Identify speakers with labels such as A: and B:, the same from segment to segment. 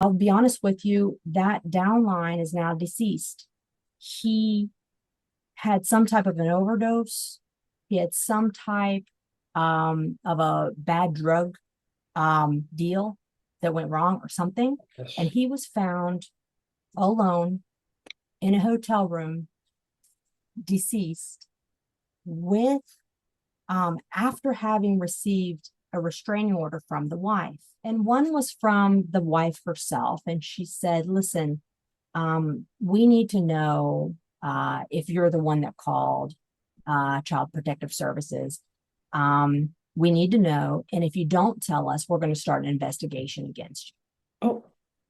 A: I'll be honest with you, that downline is now deceased. He had some type of an overdose. He had some type of a bad drug deal that went wrong or something. And
B: Yes.
A: he was found alone in a hotel room, deceased, with after having received a restraining order from the wife. And one was from the wife herself. And she said, listen, we need to know if you're the one that called Child Protective Services. We need to know. And if you don't tell us, we're going to start an investigation against
B: Oh,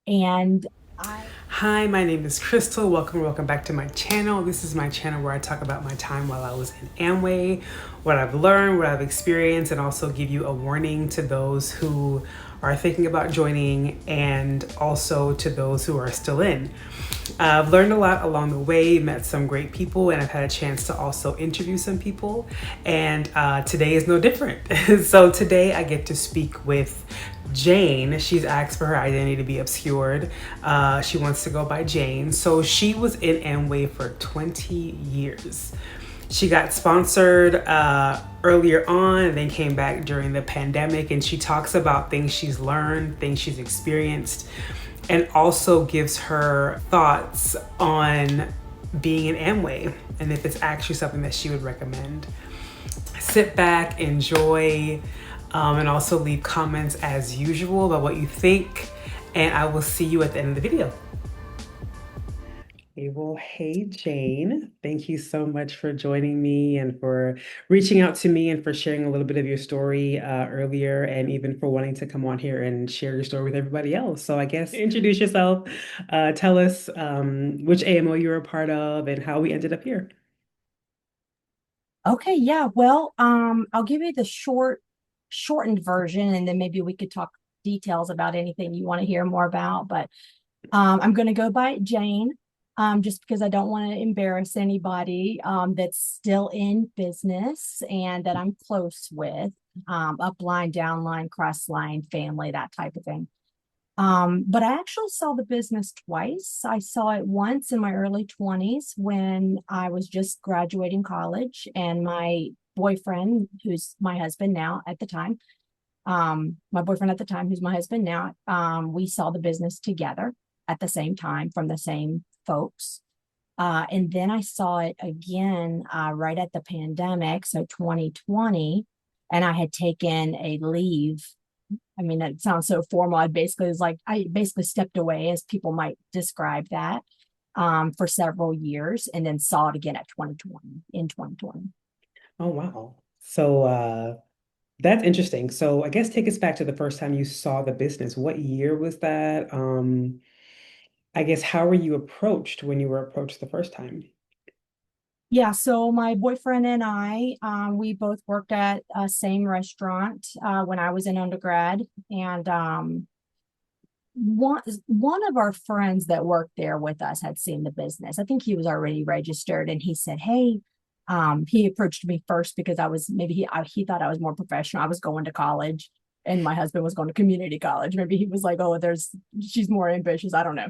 A: you. And I,
B: hi, my name is Crystal. Welcome back to my channel. This is my channel where I talk about my time while I was in Amway, what I've learned, what I've experienced, and also give you a warning to those who are thinking about joining and also to those who are still in. I've learned a lot along the way, met some great people, and I've had a chance to also interview some people. And today is no different. So today I get to speak with Jane. She's asked for her identity to be obscured. She wants to go by Jane. So she was in Amway for 20 years. She got sponsored earlier on and then came back during the pandemic. And she talks about things she's learned, things she's experienced, and also gives her thoughts on being in Amway and if it's actually something that she would recommend. Sit back, enjoy, and also leave comments as usual about what you think. And I will see you at the end of the video. Okay, well, hey Jane, thank you so much for joining me and for reaching out to me and for sharing a little bit of your story earlier and even for wanting to come on here and share your story with everybody else. So I guess introduce yourself, tell us which AMO you're a part of and how we ended up here.
A: okay, yeah, well, I'll give you the shortened version, and then maybe we could talk details about anything you want to hear more about. But I'm going to go by Jane, just because I don't want to embarrass anybody that's still in business and that I'm close with, upline, downline, crossline, family, that type of thing. But I actually saw the business twice. I saw it once in my early 20s when I was just graduating college, and my boyfriend, who's my husband now at the time, my boyfriend at the time, who's my husband now, we saw the business together at the same time from the same folks. And then I saw it again right at the pandemic, so 2020, and I had taken a leave. I mean, that sounds so formal. I basically stepped away, as people might describe that, for several years, and then saw it again at 2020 in 2020.
B: Oh, wow. So that's interesting. So I guess take us back to the first time you saw the business. What year was that? I guess how were you approached when you were approached the first time?
A: Yeah, so my boyfriend and I, we both worked at a same restaurant when I was in undergrad, and one of our friends that worked there with us had seen the business. I think he was already registered, and he said, "Hey," he approached me first because I was maybe he thought I was more professional. I was going to college, and my husband was going to community college. Maybe he was like, "Oh, there's she's more ambitious." I don't know.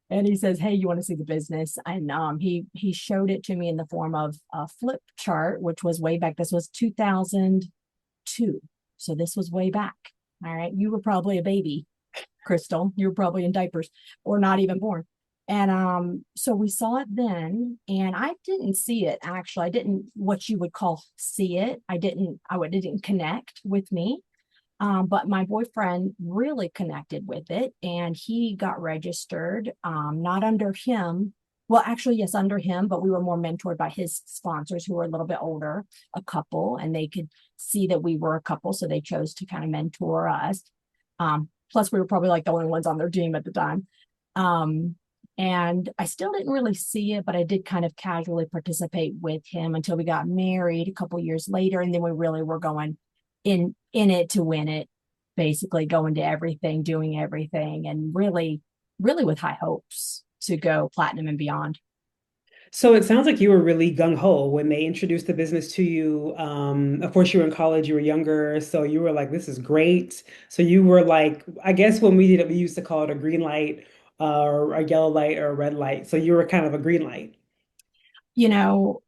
A: And he says, "Hey, you want to see the business?" And he showed it to me in the form of a flip chart, which was way back. This was 2002, so this was way back. All right, you were probably a baby, Crystal. You were probably in diapers or not even born. And so we saw it then, and I didn't see it actually. I didn't what you would call see it. It didn't connect with me. But my boyfriend really connected with it, and he got registered, not under him. Well, actually, yes, under him, but we were more mentored by his sponsors who were a little bit older, a couple, and they could see that we were a couple. So they chose to kind of mentor us. Plus, we were probably like the only ones on their team at the time. Um, and I still didn't really see it, but I did kind of casually participate with him until we got married a couple years later. And then we really were going in it to win it, basically going to everything, doing everything, and really, really with high hopes to go platinum and beyond.
B: So it sounds like you were really gung-ho when they introduced the business to you. Of course, you were in college, you were younger, so you were like, "This is great." So you were like, I guess when we did it, we used to call it a green light, or a yellow light, or a red light. So you were kind of a green light.
A: You know,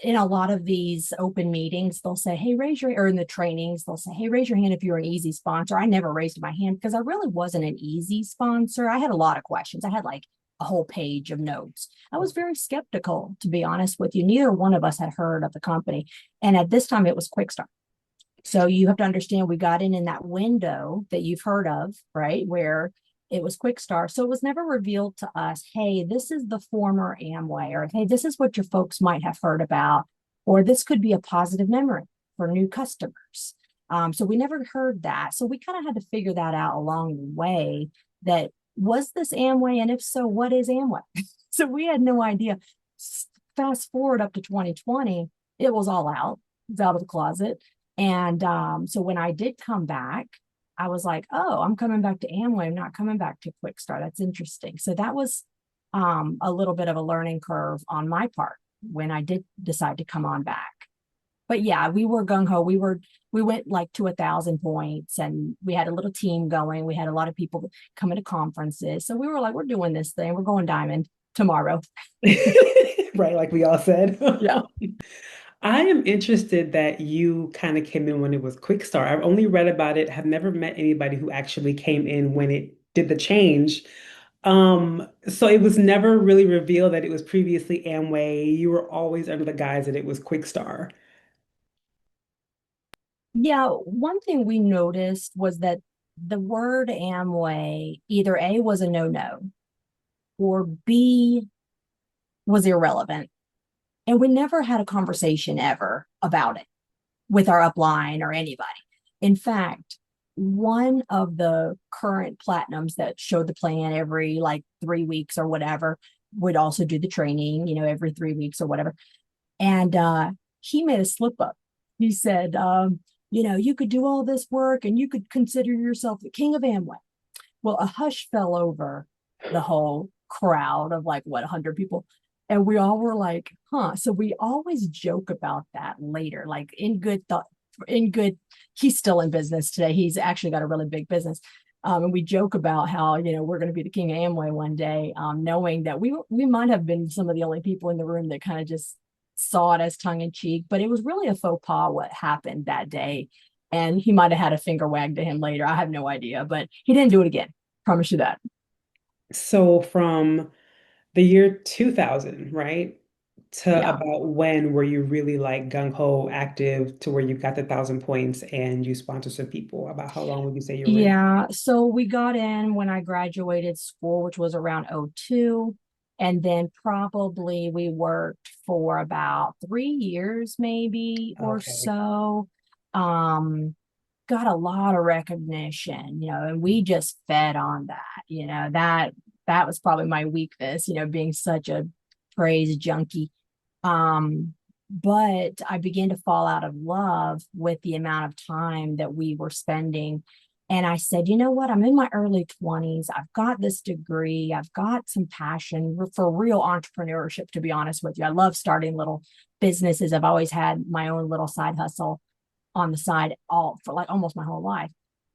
A: in a lot of these open meetings, they'll say, "Hey, raise your," or in the trainings, they'll say, "Hey, raise your hand if you're an easy sponsor." I never raised my hand because I really wasn't an easy sponsor. I had a lot of questions. I had like a whole page of notes. I was very skeptical, to be honest with you. Neither one of us had heard of the company. And at this time, it was Quickstart. So you have to understand we got in that window that you've heard of, right? Where it was Quick Start. So it was never revealed to us, hey, this is the former Amway, or hey, this is what your folks might have heard about, or this could be a positive memory for new customers. So we never heard that. So we kind of had to figure that out along the way, that was this Amway? And if so, what is Amway? So we had no idea. Fast forward up to 2020, it was all out. It's out of the closet. And so when I did come back, I was like, oh, I'm coming back to Amway. I'm not coming back to Quick Start. That's interesting. So that was a little bit of a learning curve on my part when I did decide to come on back. But yeah, we were gung ho. We went like to 1,000 points, and we had a little team going. We had a lot of people coming to conferences. So we were like, we're doing this thing. We're going diamond tomorrow.
B: Right, like we all said.
A: Yeah.
B: I am interested that you kind of came in when it was Quick Start. I've only read about it, have never met anybody who actually came in when it did the change. So it was never really revealed that it was previously Amway. You were always under the guise that it was Quick Start.
A: Yeah, one thing we noticed was that the word Amway either A was a no-no or B was irrelevant. And we never had a conversation ever about it with our upline or anybody. In fact, one of the current platinums that showed the plan every like 3 weeks or whatever would also do the training, every 3 weeks or whatever. And he made a slip up. He said, you could do all this work and you could consider yourself the king of Amway. Well, a hush fell over the whole crowd of like, what, 100 people. And we all were like, huh. So we always joke about that later, like in good thought, in good, he's still in business today. He's actually got a really big business. And we joke about how, we're going to be the king of Amway one day, knowing that we might have been some of the only people in the room that kind of just saw it as tongue in cheek, but it was really a faux pas what happened that day. And he might have had a finger wagged to him later. I have no idea, but he didn't do it again. Promise you that.
B: So from the year 2000, right? To
A: Yeah.
B: about when were you really like gung-ho active to where you got the 1,000 points and you sponsor some people? About how long would you say you were in?
A: Yeah. So we got in when I graduated school, which was around '02. And then probably we worked for about 3 years, maybe or
B: Okay.
A: so. Um, got a lot of recognition, and we just fed on that, that was probably my weakness, being such a praise junkie. But I began to fall out of love with the amount of time that we were spending. And I said, you know what? I'm in my early 20s. I've got this degree. I've got some passion for real entrepreneurship, to be honest with you. I love starting little businesses. I've always had my own little side hustle on the side all for like almost my whole life.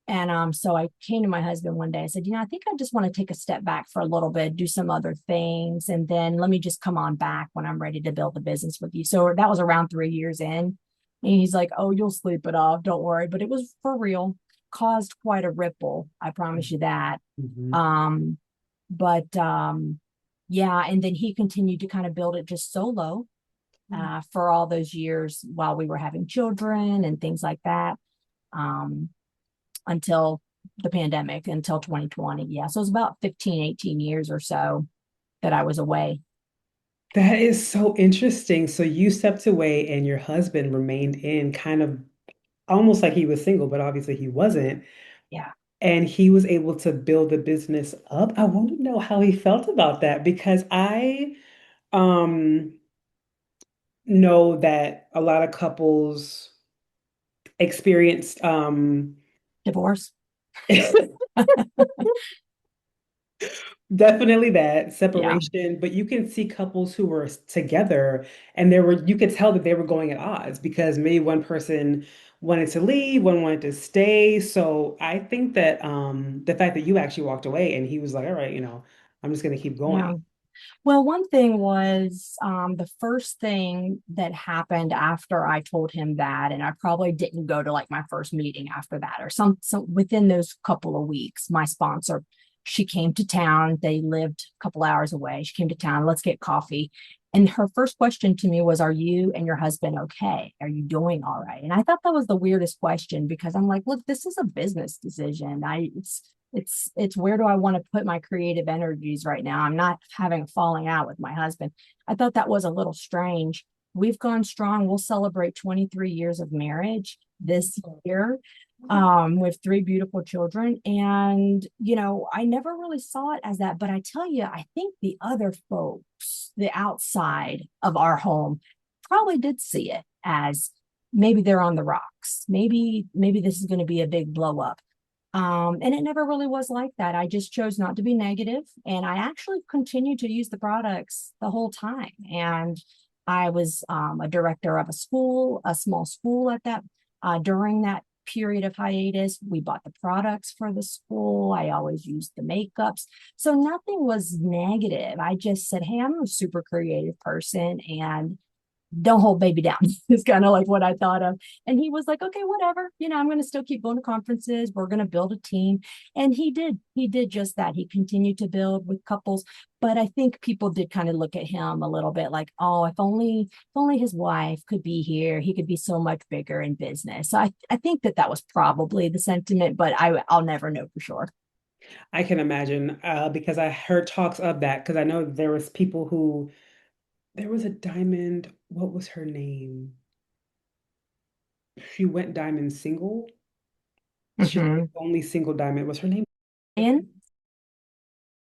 A: And so I came to my husband one day. I said, I think I just want to take a step back for a little bit, do some other things, and then let me just come on back when I'm ready to build the business with you. So that was around 3 years in. And he's like, oh, you'll sleep it off. Don't worry. But it was for real, caused quite a ripple. I promise you that.
B: Mhm.
A: Um, but yeah, and then he continued to kind of build it just solo for all those years while we were having children and things like that, um, until the pandemic, until 2020. Yeah. So it was about 15, 18 years or so that I was away.
B: That is so interesting. So you stepped away and your husband remained in kind of almost like he was single, but obviously he wasn't.
A: Yeah.
B: And he was able to build the business up. I want to know how he felt about that because I um know that a lot of couples experienced
A: Divorce.
B: Definitely that
A: Yeah.
B: separation, but you can see couples who were together and there were you could tell that they were going at odds because maybe one person wanted to leave, one wanted to stay. So I think that the fact that you actually walked away and he was like, all right, I'm just gonna keep
A: Yeah.
B: going.
A: Well, one thing was the first thing that happened after I told him that, and I probably didn't go to like my first meeting after that, or some within those couple of weeks, my sponsor, she came to town. They lived a couple hours away. She came to town, let's get coffee. And her first question to me was, are you and your husband okay? Are you doing all right? And I thought that was the weirdest question because I'm like, look, this is a business decision. It's where do I want to put my creative energies right now? I'm not having a falling out with my husband. I thought that was a little strange. We've gone strong. We'll celebrate 23 years of marriage this year, with three beautiful children. And, I never really saw it as that. But I tell you, I think the other folks, the outside of our home, probably did see it as maybe they're on the rocks. Maybe this is going to be a big blow up. And it never really was like that. I just chose not to be negative, and I actually continued to use the products the whole time. And I was a director of a small school at that during that period of hiatus. We bought the products for the school. I always used the makeups. So nothing was negative. I just said, hey, I'm a super creative person and don't hold baby down is kind of like what I thought of. And he was like, okay, whatever. I'm going to still keep going to conferences. We're going to build a team. And he did just that. He continued to build with couples. But I think people did kind of look at him a little bit like, oh, if only his wife could be here, he could be so much bigger in business. So I think that was probably the sentiment, but I'll never know for sure.
B: I can imagine because I heard talks of that because I know there was people who there was a diamond, what was her name? She went diamond single. She's like
A: Mm-hmm.
B: the only single diamond. Was her name?
A: And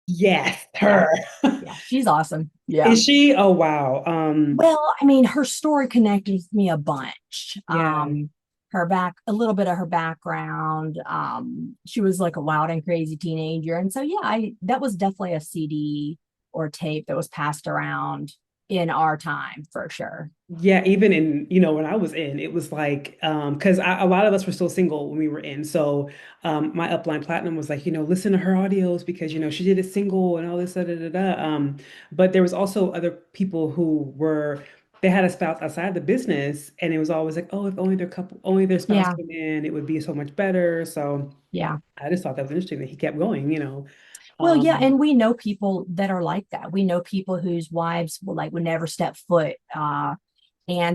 B: Yes,
A: yeah,
B: her.
A: yeah, she's awesome. Yeah.
B: Is she? Oh wow.
A: Well, I mean, her story connected with me a bunch.
B: Yeah.
A: A little bit of her background. She was like a wild and crazy teenager, and so yeah, I that was definitely a CD or tape that was passed around in our time for sure.
B: Yeah, even in, when I was in, it was like, because a lot of us were still single when we were in. So my upline platinum was like, listen to her audios because, she did it single and all this, da, da, da, da. But there was also other people who they had a spouse outside the business, and it was always like, oh, if only their spouse
A: Yeah,
B: came in, it would be so much better. So
A: yeah.
B: I just thought that was interesting that he kept going.
A: Well, yeah,
B: Um,
A: and we know people that are like that. We know people whose wives would never step foot, and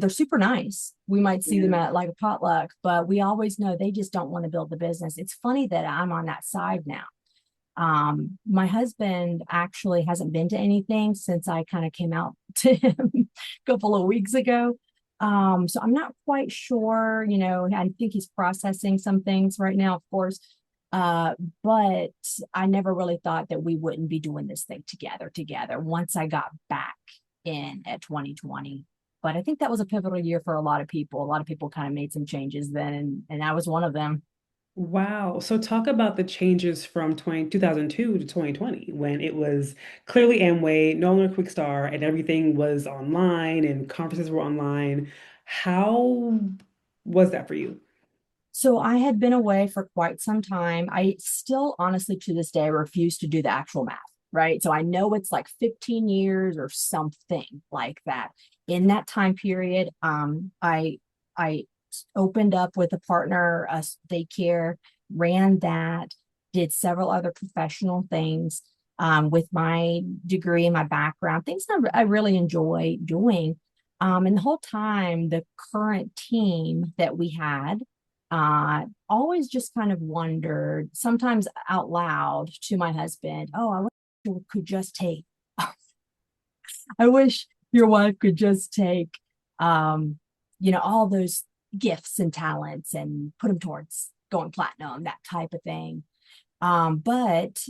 A: they're super nice. We might see them
B: yeah.
A: at like a potluck, but we always know they just don't want to build the business. It's funny that I'm on that side now. My husband actually hasn't been to anything since I kind of came out to him a couple of weeks ago. So I'm not quite sure, I think he's processing some things right now, of course. Uh, but I never really thought that we wouldn't be doing this thing together once I got back in at 2020. But I think that was a pivotal year for a lot of people. A lot of people kind of made some changes then, and I was one of them.
B: Wow. So talk about the changes from 2002 to 2020 when it was clearly Amway, no longer Quick Star, and everything was online and conferences were online. How was that for you?
A: So I had been away for quite some time. I still, honestly, to this day, refuse to do the actual math, right? So I know it's like 15 years or something like that. In that time period, I opened up with a partner, a daycare, ran that, did several other professional things with my degree and my background, things that I really enjoy doing. And the whole time, the current team that we had always just kind of wondered, sometimes out loud to my husband, oh, I wish you could just take, I wish your wife could just take, all those gifts and talents and put them towards going platinum, that type of thing. But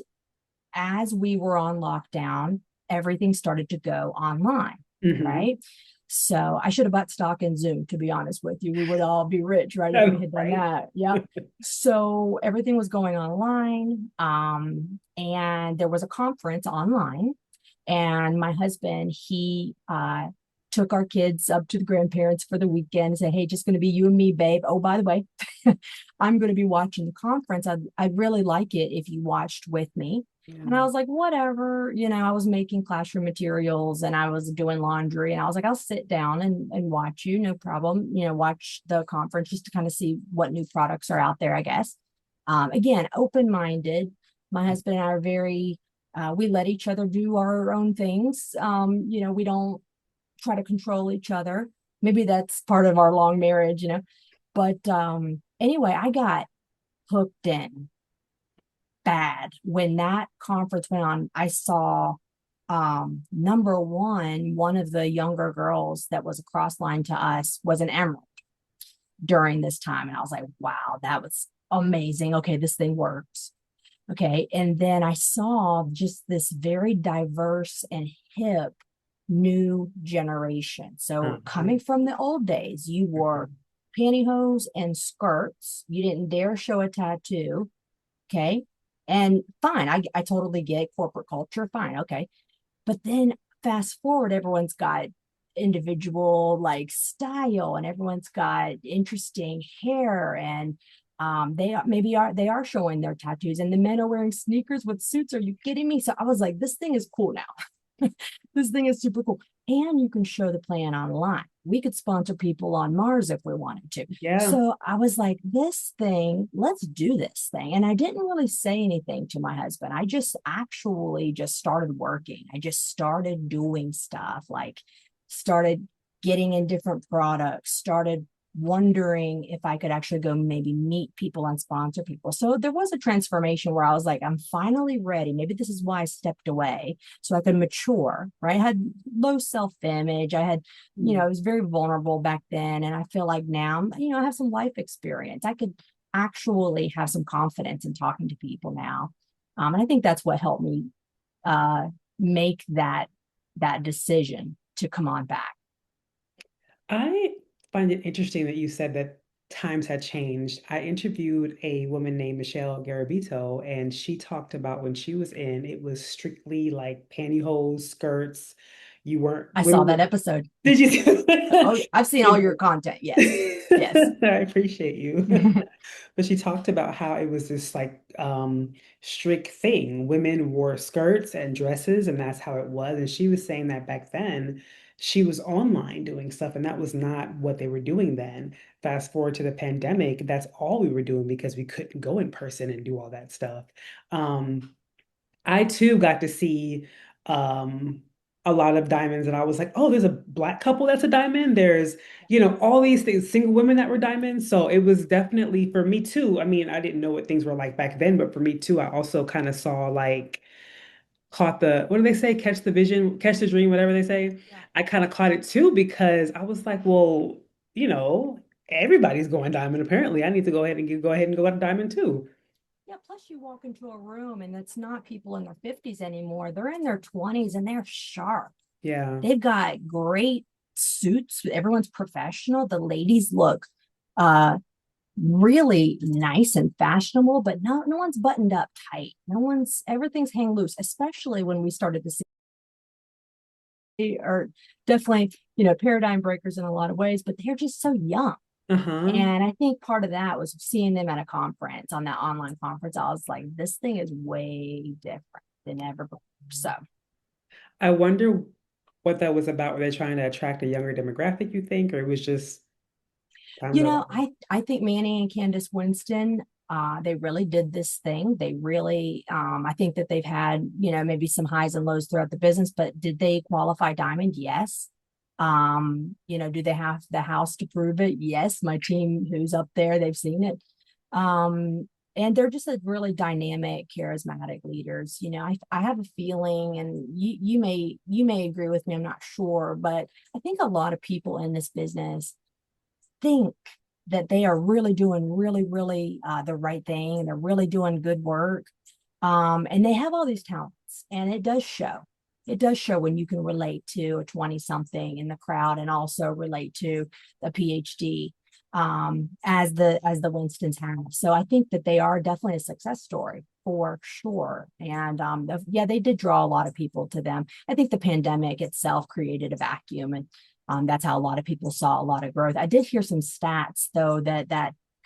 A: as we were on lockdown, everything started to go online.
B: Mm-hmm.
A: right? So I should have bought stock in Zoom, to be honest with you. We would all be rich, right? If we
B: Oh,
A: had done
B: right.
A: that. Yep. So everything was going online. And there was a conference online. And my husband, he took our kids up to the grandparents for the weekend and said, hey, just going to be you and me, babe. Oh, by the way, I'm going to be watching the conference. I'd really like it if you watched with me. And I
B: Yeah.
A: was like, whatever, I was making classroom materials and I was doing laundry. And I was like, I'll sit down and watch you, no problem. Watch the conference just to kind of see what new products are out there, I guess. Again, open minded. My husband and I are very, we let each other do our own things. We don't try to control each other. Maybe that's part of our long marriage. But anyway, I got hooked in bad when that conference went on. I saw number one of the younger girls that was a cross line to us was an emerald during this time. And I was like, wow, that was amazing. Okay, this thing works. Okay. And then I saw just this very diverse and hip new generation. So
B: Uh-huh.
A: coming from the old days, you wore pantyhose and skirts. You didn't dare show a tattoo. Okay. And fine, I totally get corporate culture. Fine. Okay. But then fast forward, everyone's got individual like style and everyone's got interesting hair and they are showing their tattoos and the men are wearing sneakers with suits. Are you kidding me? So I was like, this thing is cool now. This thing is super cool. And you can show the plan online. We could sponsor people on Mars if we wanted to.
B: Yeah.
A: So I was like, this thing, let's do this thing. And I didn't really say anything to my husband. I just actually just started working. I just started doing stuff, like started getting in different products, started wondering if I could actually go maybe meet people and sponsor people. So there was a transformation where I was like, I'm finally ready. Maybe this is why I stepped away so I could mature, right? I had low self-image. I was very vulnerable back then. And I feel like now, I have some life experience. I could actually have some confidence in talking to people now. And I think that's what helped me uh, make that decision to come on back.
B: I find it interesting that you said that times had changed. I interviewed a woman named Michelle Garabito, and she talked about when she was in, it was strictly like pantyhose, skirts. You weren't,
A: I saw
B: women
A: that
B: were,
A: episode.
B: did you see
A: Oh, I've seen all your
B: you
A: content.
B: know,
A: Yes. Yes.
B: I appreciate you. But she talked about how it was this like strict thing. Women wore skirts and dresses, and that's how it was. And she was saying that back then she was online doing stuff, and that was not what they were doing then. Fast forward to the pandemic, that's all we were doing because we couldn't go in person and do all that stuff. Um, I too got to see um a lot of diamonds and I was like, oh, there's a black couple that's a diamond. There's, all these things, single women that were diamonds. So it was definitely for me too. I mean, I didn't know what things were like back then, but for me too, I also kind of saw like caught the, what do they say? Catch the vision, catch the dream, whatever they say.
A: Yeah.
B: I kind of caught it too because I was like, well, you know, everybody's going diamond apparently. I need to go ahead and go out diamond too.
A: Yeah, plus you walk into a room and it's not people in their 50s anymore. They're in their 20s and they're sharp.
B: Yeah.
A: They've got great suits. Everyone's professional. The ladies look uh really nice and fashionable, but no one's buttoned up tight. Everything's hang loose, especially when we started to see are definitely, paradigm breakers in a lot of ways, but they're just so young.
B: Uh-huh.
A: And I think part of that was seeing them at a conference, on that online conference. I was like, this thing is way different than ever before. So,
B: I wonder what that was about. Were they trying to attract a younger demographic, you think, or it was just times are hard?
A: I think Manny and Candace Winston, they really did this thing. They really, I think that they've had, maybe some highs and lows throughout the business, but did they qualify diamond? Yes. Do they have the house to prove it? Yes. My team who's up there, they've seen it. And they're just a really dynamic, charismatic leaders. I have a feeling, and you may agree with me, I'm not sure, but I think a lot of people in this business think that they are really doing really, really the right thing. They're really doing good work. And they have all these talents, and it does show. it does show when you can relate to a 20 something in the crowd and also relate to a PhD, as the Winstons have. So I think that they are definitely a success story for sure. And yeah, they did draw a lot of people to them. I think the pandemic itself created a vacuum, and that's how a lot of people saw a lot of growth. I did hear some stats though that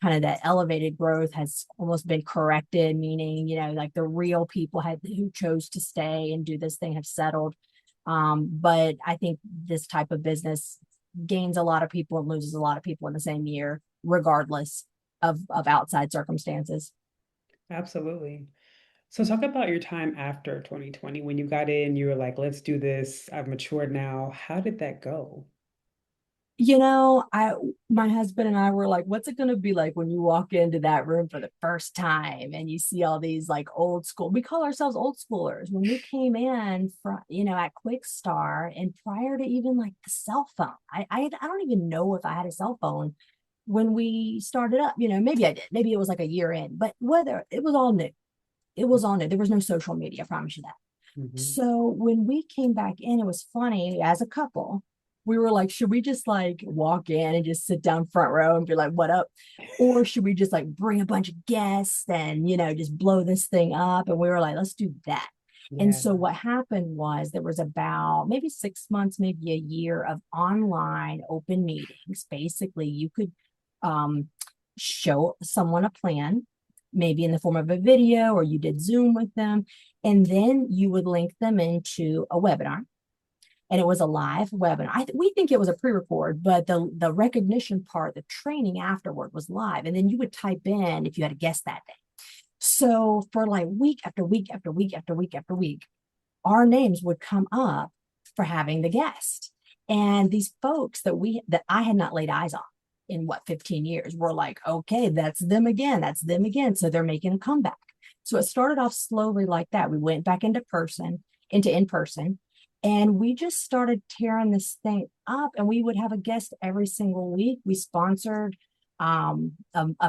A: kind of that elevated growth has almost been corrected, meaning, like the real people who chose to stay and do this thing have settled. But I think this type of business gains a lot of people and loses a lot of people in the same year, regardless of outside circumstances.
B: Absolutely. So talk about your time after 2020 when you got in, you were like, let's do this. I've matured now. How did that go?
A: I my husband and I were like, what's it gonna be like when you walk into that room for the first time and you see all these like old school, we call ourselves old schoolers. When we came in from, at Quick Star and prior to even like the cell phone, I don't even know if I had a cell phone when we started up. Maybe I did, maybe it was like a year in, but whether it was all new, it was all new. There was no social media, I promise you that.
B: Mhm.
A: So when we came back in, it was funny as a couple. We were like, should we just like walk in and just sit down front row and be like, what up? Or should we just like bring a bunch of guests and, just blow this thing up? And we were like, let's do that. And
B: Yeah.
A: so what happened was there was about maybe 6 months, maybe a year of online open meetings. Basically, you could um, show someone a plan, maybe in the form of a video, or you did Zoom with them, and then you would link them into a webinar. And it was a live webinar. We think it was a pre-record, but the recognition part, the training afterward was live. And then you would type in if you had a guest that day. So for like week after week after week after week after week, our names would come up for having the guest. And these folks that I had not laid eyes on in 15 years were like, okay, that's them again. That's them again. So they're making a comeback. So it started off slowly like that. We went back into in person, and we just started tearing this thing up. And we would have a guest every single week. We sponsored a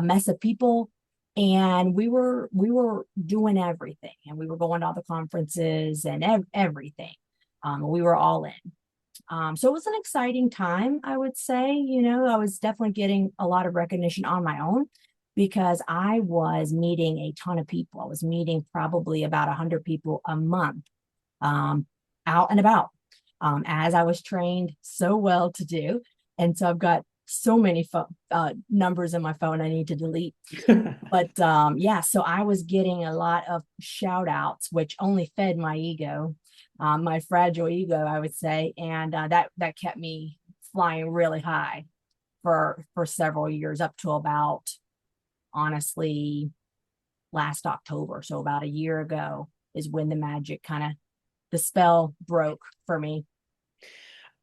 A: mess of people, and we were doing everything, and we were going to all the conferences and everything. We were all in. So it was an exciting time, I would say. I was definitely getting a lot of recognition on my own because I was meeting a ton of people. I was meeting probably about 100 people a month, um, out and about, as I was trained so well to do. And so I've got so many numbers in my phone I need to delete. But yeah, so I was getting a lot of shout outs, which only fed my ego, my fragile ego, I would say. And that kept me flying really high for several years, up to about, honestly, last October. So about a year ago is when the spell broke for me.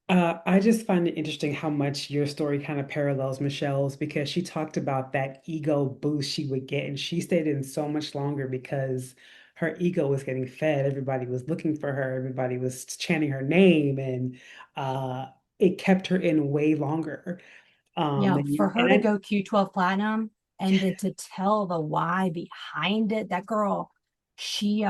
B: I just find it interesting how much your story kind of parallels Michelle's because she talked about that ego boost she would get, and she stayed in so much longer because her ego was getting fed. Everybody was looking for her, everybody was chanting her name, and uh, it kept her in way longer.
A: Yeah,
B: Than
A: for
B: you,
A: her
B: and
A: to
B: I,
A: go Q12 platinum and then to tell the why behind it, that girl, she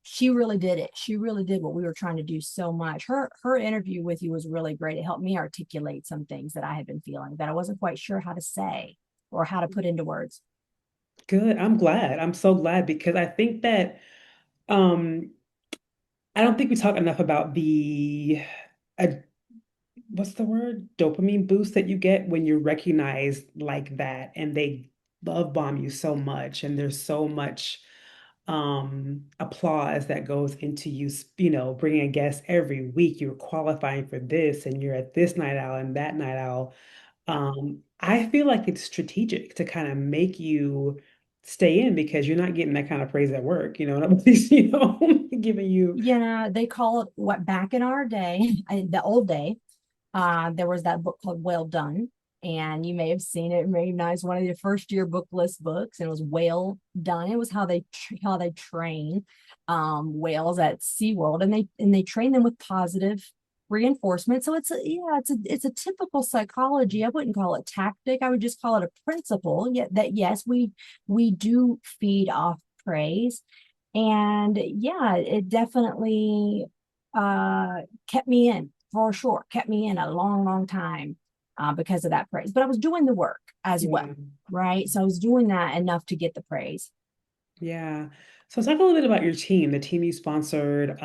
A: she really did it. She really did what we were trying to do so much. Her interview with you was really great. It helped me articulate some things that I had been feeling that I wasn't quite sure how to say or how to put into words.
B: good. I'm glad. I'm so glad because I think that um, I don't think we talk enough about the uh, what's the word? Dopamine boost that you get when you're recognized like that and they love bomb you so much and there's so much applause that goes into you, bringing a guest every week. You're qualifying for this and you're at this night out and that night out. I feel like it's strategic to kind of make you stay in because you're not getting that kind of praise at work, nobody's, giving you.
A: Yeah, they call it, what, back in our day, the old day, there was that book called Well Done, and you may have seen it and recognized one of your first year book list books, and it was Whale Done. It was how they train whales at SeaWorld, and they train them with positive reinforcement. So it's a typical psychology. I wouldn't call it tactic. I would just call it a principle. Yet that, yes, we do feed off praise. And yeah, it definitely kept me in for sure, kept me in a long, long time because of that praise. But I was doing the work as well,
B: Yeah.
A: right? So I was doing that enough to get the praise.
B: Yeah. So talk a little bit about your team, the team you sponsored.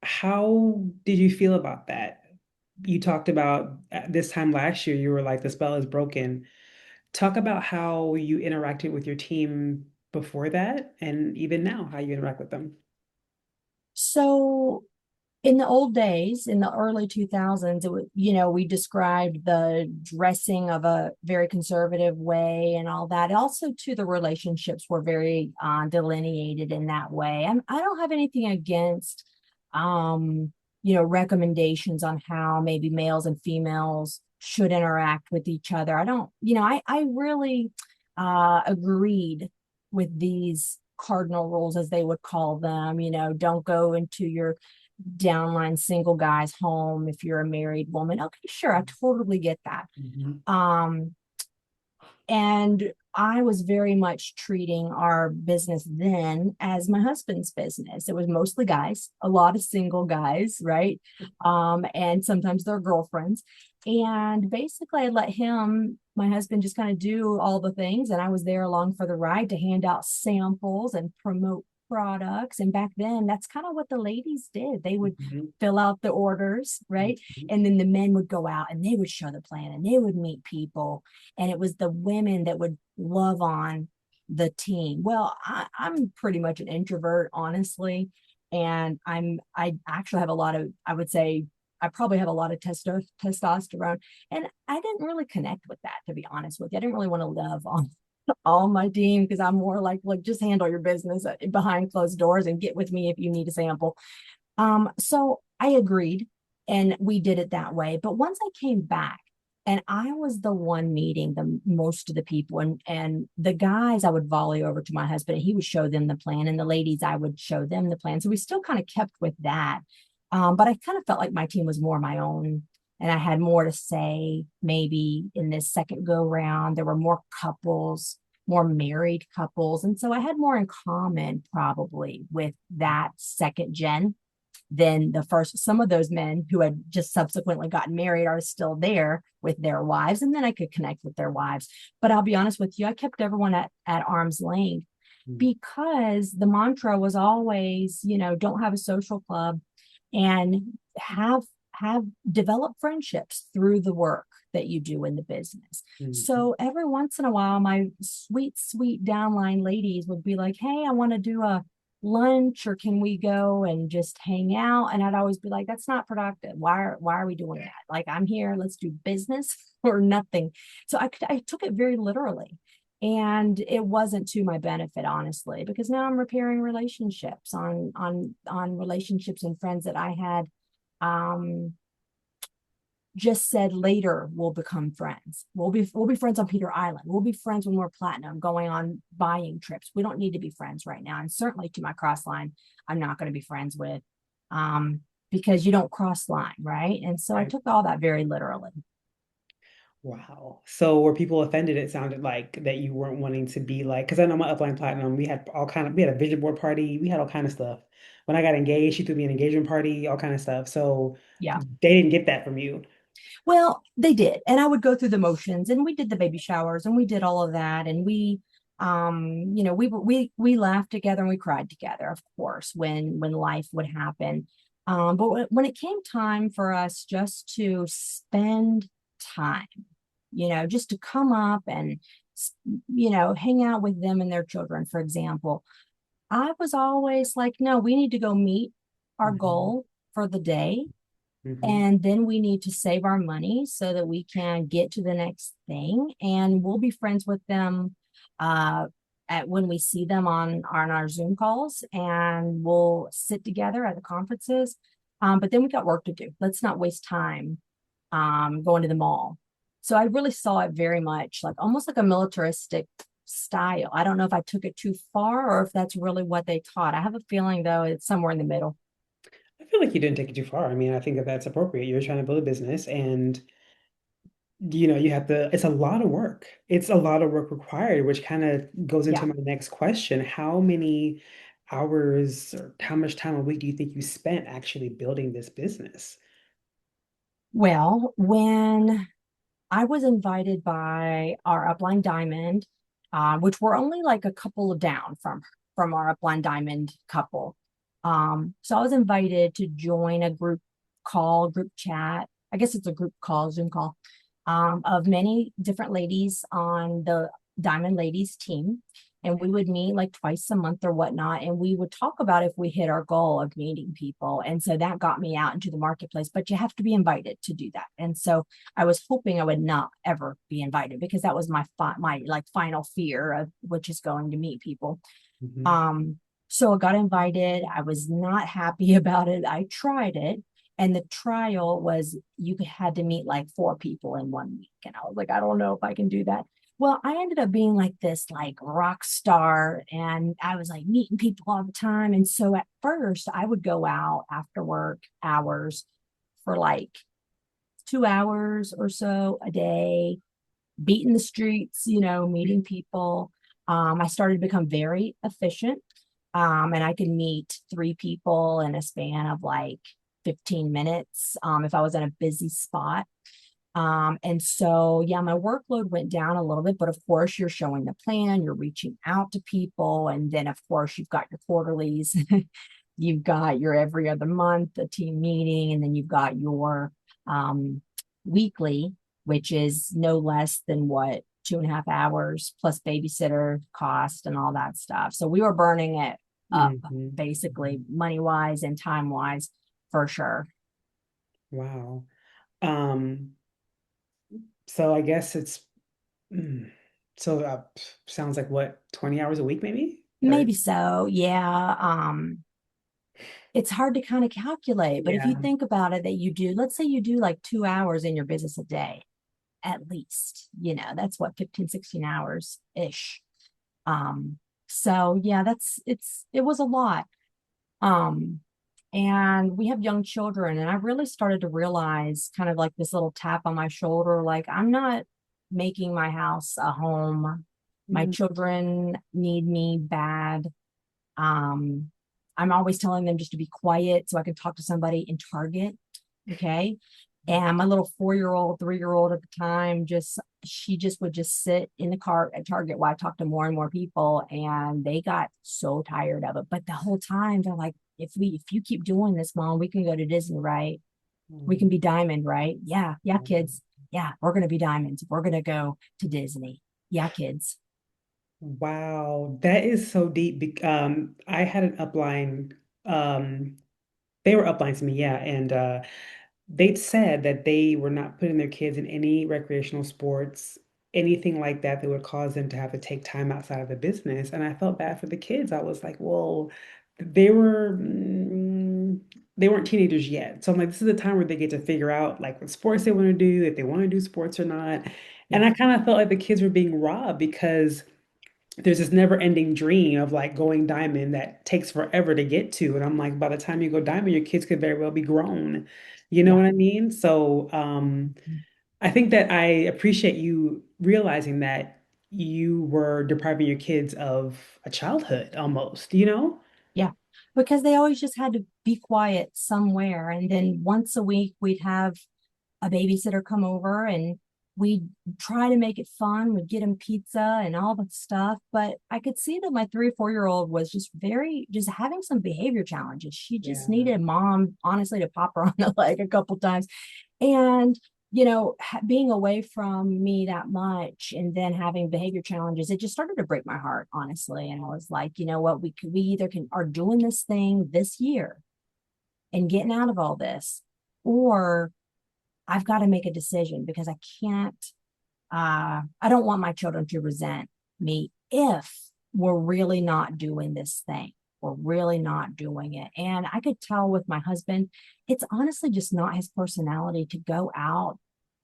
B: How did you feel about that? You talked about at this time last year, you were like, the spell is broken. Talk about how you interacted with your team before that and even now, how you interact with them.
A: So in the old days, in the early 2000s, it was, we described the dressing of a very conservative way and all that. Also, to the relationships were very delineated in that way. I don't have anything against, um, recommendations on how maybe males and females should interact with each other. I don't, I really agreed with these cardinal rules, as they would call them. Don't go into your downline single guy's home if you're a married woman. Okay, sure, I totally get that.
B: Mhm.
A: Um, and I was very much treating our business then as my husband's business. It was mostly guys, a lot of single guys, right? And sometimes their girlfriends. And basically, I let him, my husband, just kind of do all the things. And I was there along for the ride to hand out samples and promote products. And back then, that's kind of what the ladies did. They would
B: Mhm.
A: fill out the orders, right?
B: Mhm.
A: And then the men would go out and they would show the plan and they would meet people, and it was the women that would love on the team. Well, I'm pretty much an introvert, honestly, and I actually have a lot of, I would say, I probably have a lot of testosterone, and I didn't really connect with that, to be honest with you. I didn't really want to love on all my team because I'm more like just handle your business behind closed doors and get with me if you need a sample. So I agreed and we did it that way. But once I came back and I was the one meeting the most of the people, and the guys I would volley over to my husband and he would show them the plan, and the ladies I would show them the plan. So we still kind of kept with that. But I kind of felt like my team was more my own and I had more to say. Maybe in this second go round, there were more couples, more married couples. And so I had more in common probably with that second gen than the first. Some of those men who had just subsequently gotten married are still there with their wives, and then I could connect with their wives. But I'll be honest with you, I kept everyone at arm's length because the mantra was always, don't have a social club and have develop friendships through the work that you do in the business.
B: Mhm.
A: So every once in a while, my sweet, sweet downline ladies would be like, hey, I want to do a lunch, or can we go and just hang out? And I'd always be like, that's not productive. Why are we doing that? Like, I'm here, let's do business or nothing. So I took it very literally. And it wasn't to my benefit, honestly, because now I'm repairing relationships on relationships and friends that I had um just said later we'll become friends. We'll be friends on Peter Island. We'll be friends when we're platinum, going on buying trips. We don't need to be friends right now. And certainly to my cross line, I'm not going to be friends with, um, because you don't cross line, right? And so I
B: Right.
A: took all that very literally.
B: Wow. So were people offended? It sounded like that you weren't wanting to be like, because I know my upline platinum, we had a vision board party, we had all kind of stuff. When I got engaged, she threw me an engagement party, all kind of stuff. So
A: Yeah.
B: they didn't get that from you.
A: Well, they did. And I would go through the motions, and we did the baby showers and we did all of that. And we laughed together and we cried together, of course, when life would happen. But when it came time for us just to spend time, just to come up and, hang out with them and their children, for example, I was always like, no, we need to go meet our
B: Hmm.
A: goal for the day,
B: Hmm.
A: and then we need to save our money so that we can get to the next thing. And we'll be friends with them uh, at when we see them on our Zoom calls, and we'll sit together at the conferences. But then we got work to do. Let's not waste time going to the mall. So I really saw it very much like almost like a militaristic style. I don't know if I took it too far or if that's really what they taught. I have a feeling though it's somewhere in the middle.
B: I feel like you didn't take it too far. I mean, I think that that's appropriate. You're trying to build a business and you have to, it's a lot of work. It's a lot of work required, which kind of goes into
A: Yeah.
B: my next question. How many hours or how much time a week do you think you spent actually building this business?
A: Well, when I was invited by our upline diamond, which we're only like a couple of down from our upline diamond couple. So I was invited to join a group chat. I guess it's a group call, Zoom call, of many different ladies on the Diamond Ladies team. And we would meet like twice a month or whatnot. And we would talk about if we hit our goal of meeting people. And so that got me out into the marketplace, but you have to be invited to do that. And so I was hoping I would not ever be invited because that was my like final fear of which is going to meet people.
B: Mhm.
A: So I got invited. I was not happy about it. I tried it. And the trial was had to meet like four people in 1 week. And I was like, I don't know if I can do that. Well, I ended up being like this like rock star and I was like meeting people all the time. And so at first I would go out after work hours for like 2 hours or so a day, beating the streets, meeting people. I started to become very efficient. And I could meet three people in a span of like 15 minutes if I was in a busy spot. And so, yeah, my workload went down a little bit, but of course, you're showing the plan, you're reaching out to people. And then, of course, you've got your quarterlies, you've got your every other month, a team meeting, and then you've got your weekly, which is no less than what, 2.5 hours plus babysitter cost and all that stuff. So we were burning it up
B: Mhm.
A: basically
B: Mhm.
A: money wise and time wise for sure.
B: Wow. Um, so I guess it's mm, so sounds like what, 20 hours a week maybe? 30?
A: Maybe so. Yeah. It's hard to kind of calculate, but if you
B: Yeah.
A: think about it, that you do, let's say you do like 2 hours in your business a day, at least, that's what, 15, 16 hours ish. Um, so yeah, it was a lot. Um, and we have young children, and I really started to realize kind of like this little tap on my shoulder, like I'm not making my house a home. My
B: Mm.
A: children need me bad. Um, I'm always telling them just to be quiet so I can talk to somebody in Target. Okay. And my little 4-year-old, 3-year-old at the time, she just would just sit in the cart at Target while I talked to more and more people. And they got so tired of it. But the whole time they're like, if you keep doing this, mom, we can go to Disney, right? We can
B: Mm.
A: be diamond, right? Yeah, yeah, kids. Yeah, we're gonna be diamonds. We're gonna go to Disney. Yeah, kids.
B: Wow, that is so deep. I had an upline. They were uplines to me, yeah, and they'd said that they were not putting their kids in any recreational sports, anything like that that would cause them to have to take time outside of the business. And I felt bad for the kids. I was like, well, they were they weren't teenagers yet. So I'm like, this is the time where they get to figure out like what sports they want to do, if they want to do sports or not. And
A: Yeah,
B: I kind of felt like the kids were being robbed because there's this never-ending dream of like going diamond that takes forever to get to. And I'm like, by the time you go diamond, your kids could very well be grown. You know
A: yeah.
B: what I mean? So I think that I appreciate you realizing that you were depriving your kids of a childhood almost, you know?
A: Yeah, because they always just had to be quiet somewhere. And then once a week, we'd have a babysitter come over and we'd try to make it fun. We'd get him pizza and all that stuff. But I could see that my 3 or 4-year-old was just having some behavior challenges. She just
B: Yeah.
A: needed mom, honestly, to pop her on the leg a couple times. And being away from me that much and then having behavior challenges, it just started to break my heart, honestly. And I was like, you know what, we either can are doing this thing this year and getting out of all this, or I've got to make a decision because I don't want my children to resent me if we're really not doing this thing. We're really not doing it. And I could tell with my husband, it's honestly just not his personality to go out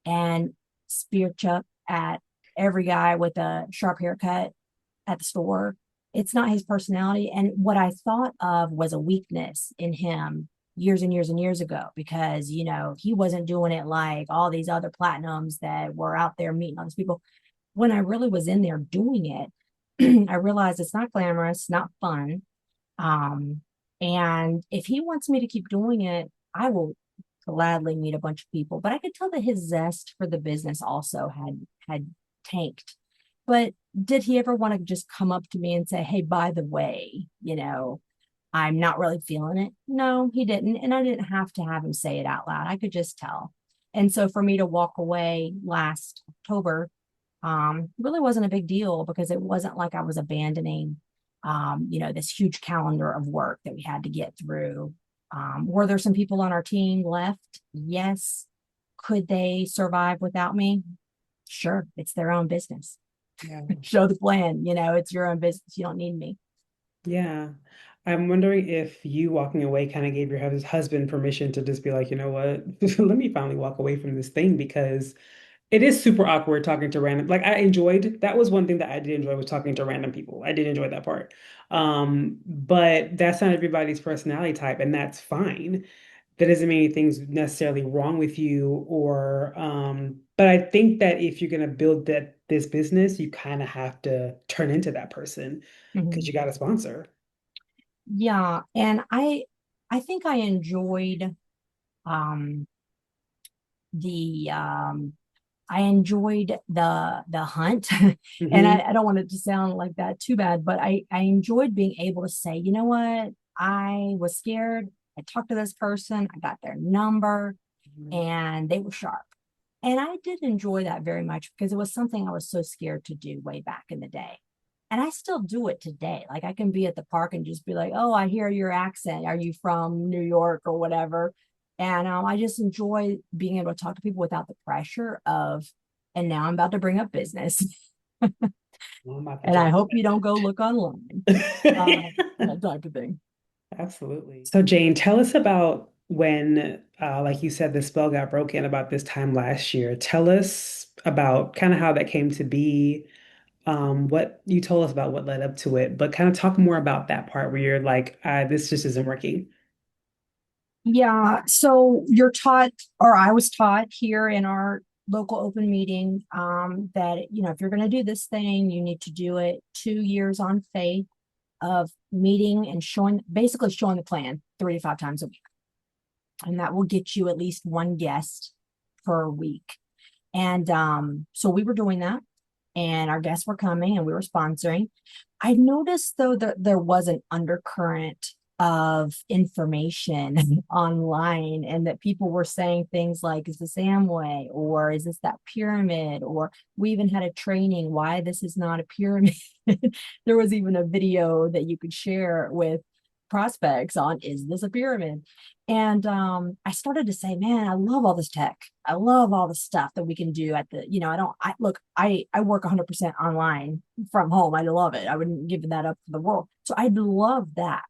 A: and spear chuck at every guy with a sharp haircut at the store. It's not his personality. And what I thought of was a weakness in him years and years and years ago because, he wasn't doing it like all these other platinums that were out there meeting all these people. When I really was in there doing it, I realized it's not glamorous, not fun. Um, and if he wants me to keep doing it, I will gladly meet a bunch of people. But I could tell that his zest for the business also had tanked. But did he ever want to just come up to me and say, "Hey, by the way, I'm not really feeling it"? No, he didn't. And I didn't have to have him say it out loud. I could just tell. And so for me to walk away last October, really wasn't a big deal because it wasn't like I was abandoning, this huge calendar of work that we had to get through. Were there some people on our team left? Yes. Could they survive without me? Sure. It's their own business.
B: Yeah.
A: Show the plan. It's your own business. You don't need me.
B: Yeah. I'm wondering if you walking away kind of gave your husband permission to just be like, you know what, let me finally walk away from this thing because it is super awkward talking to random. Like that was one thing that I did enjoy was talking to random people. I did enjoy that part. But that's not everybody's personality type, and that's fine. That doesn't mean anything's necessarily wrong with you but I think that if you're gonna build this business, you kind of have to turn into that person because
A: Mhm.
B: you got a sponsor.
A: Yeah. And I think I enjoyed um the I enjoyed the hunt. And
B: Hmm.
A: I don't want it to sound like that too bad, but I enjoyed being able to say, you know what, I was scared. I talked to this person, I got their number, and they were sharp. And I did enjoy that very much because it was something I was so scared to do way back in the day. And I still do it today. Like I can be at the park and just be like, "Oh, I hear your accent. Are you from New York or whatever?" And I just enjoy being able to talk to people without the pressure of, and now I'm about to bring up business.
B: Well, I'm about to
A: And I
B: jump
A: hope you don't go look online,
B: in.
A: that type of thing.
B: Absolutely. So, Jane, tell us about when, like you said, the spell got broken about this time last year. Tell us about kind of how that came to be. What you told us about what led up to it, but kind of talk more about that part where you're like, this just isn't working.
A: Yeah. So you're taught, or I was taught here in our local open meeting, that, if you're going to do this thing, you need to do it 2 years on faith of meeting and basically showing the plan 3 to 5 times a week. And that will get you at least one guest per week. And so we were doing that, and our guests were coming and we were sponsoring. I noticed though that there was an undercurrent of information online, and that people were saying things like, "Is this Amway?" or "Is this that pyramid?" Or we even had a training why this is not a pyramid. There was even a video that you could share with prospects on, "Is this a pyramid?" And I started to say, man, I love all this tech. I love all the stuff that we can do at the, I don't, I look, I work 100% online from home. I love it. I wouldn't give that up for the world. So I love that.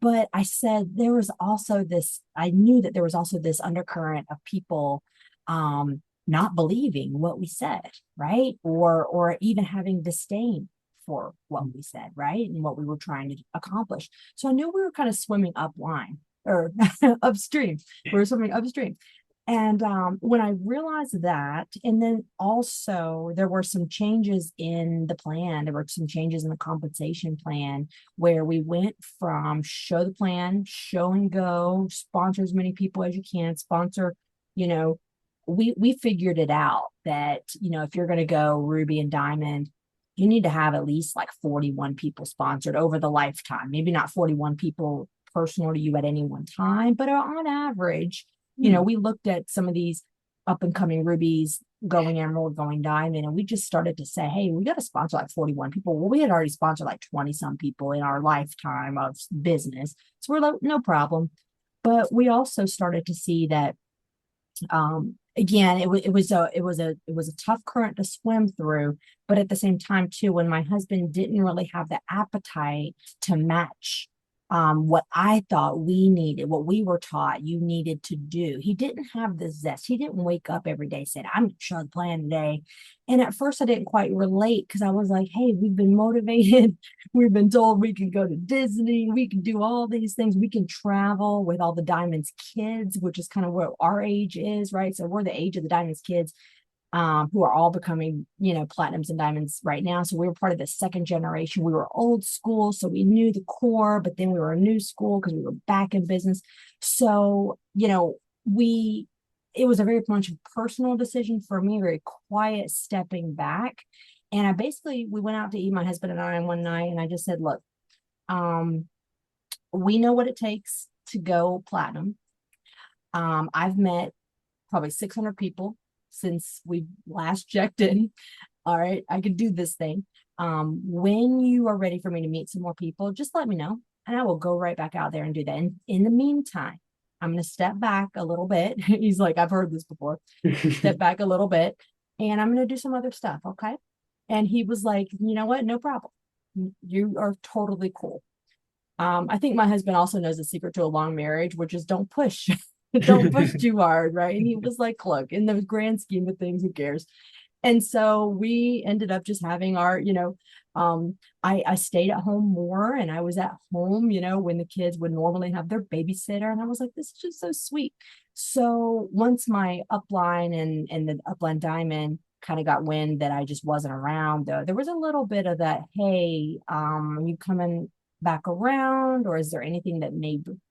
A: But I said there was also this, I knew that there was also this undercurrent of people not believing what we said, right? Or even having disdain for what we said, right? And what we were trying to accomplish. So I knew we were kind of swimming upline or upstream. We were swimming upstream. And when I realized that, and then also there were some changes in the plan, there were some changes in the compensation plan where we went from show the plan, show and go, sponsor as many people as you can, sponsor, you know, we figured it out that, if you're going to go Ruby and Diamond, you need to have at least like 41 people sponsored over the lifetime. Maybe not 41 people personal to you at any one time, but on average,
B: Hmm.
A: we looked at some of these up and coming rubies going emerald, going diamond, and we just started to say, hey, we got to sponsor like 41 people. Well, we had already sponsored like 20 some people in our lifetime of business. So we're like, no problem. But we also started to see that, again, it was a tough current to swim through, but at the same time too, when my husband didn't really have the appetite to match what I thought we needed, what we were taught you needed to do, he didn't have the zest. He didn't wake up every day saying, "I'm gonna show the plan today." And at first I didn't quite relate because I was like, hey, we've been motivated. We've been told we can go to Disney, we can do all these things, we can travel with all the Diamonds kids, which is kind of what our age is, right? So we're the age of the Diamonds kids. who are all becoming, platinums and diamonds right now. So we were part of the second generation. We were old school, so we knew the core, but then we were a new school because we were back in business. So, we it was a very much personal decision for me, very quiet stepping back. And we went out to eat, my husband and I, one night, and I just said, look, um, we know what it takes to go platinum. I've met probably 600 people since we last checked in. All right, I could do this thing. When you are ready for me to meet some more people, just let me know and I will go right back out there and do that. And in the meantime, I'm going to step back a little bit. He's like, I've heard this before. Step back a little bit and I'm going to do some other stuff. Okay. And he was like, you know what? No problem. You are totally cool. I think my husband also knows the secret to a long marriage, which is don't push. Don't push too hard, right? And he was like, look, in the grand scheme of things, who cares? And so we ended up just having I stayed at home more and I was at home, when the kids would normally have their babysitter. And I was like, this is just so sweet. So once my upline and the upline diamond kind of got wind that I just wasn't around, though, there was a little bit of that, hey, you coming back around, or is there anything that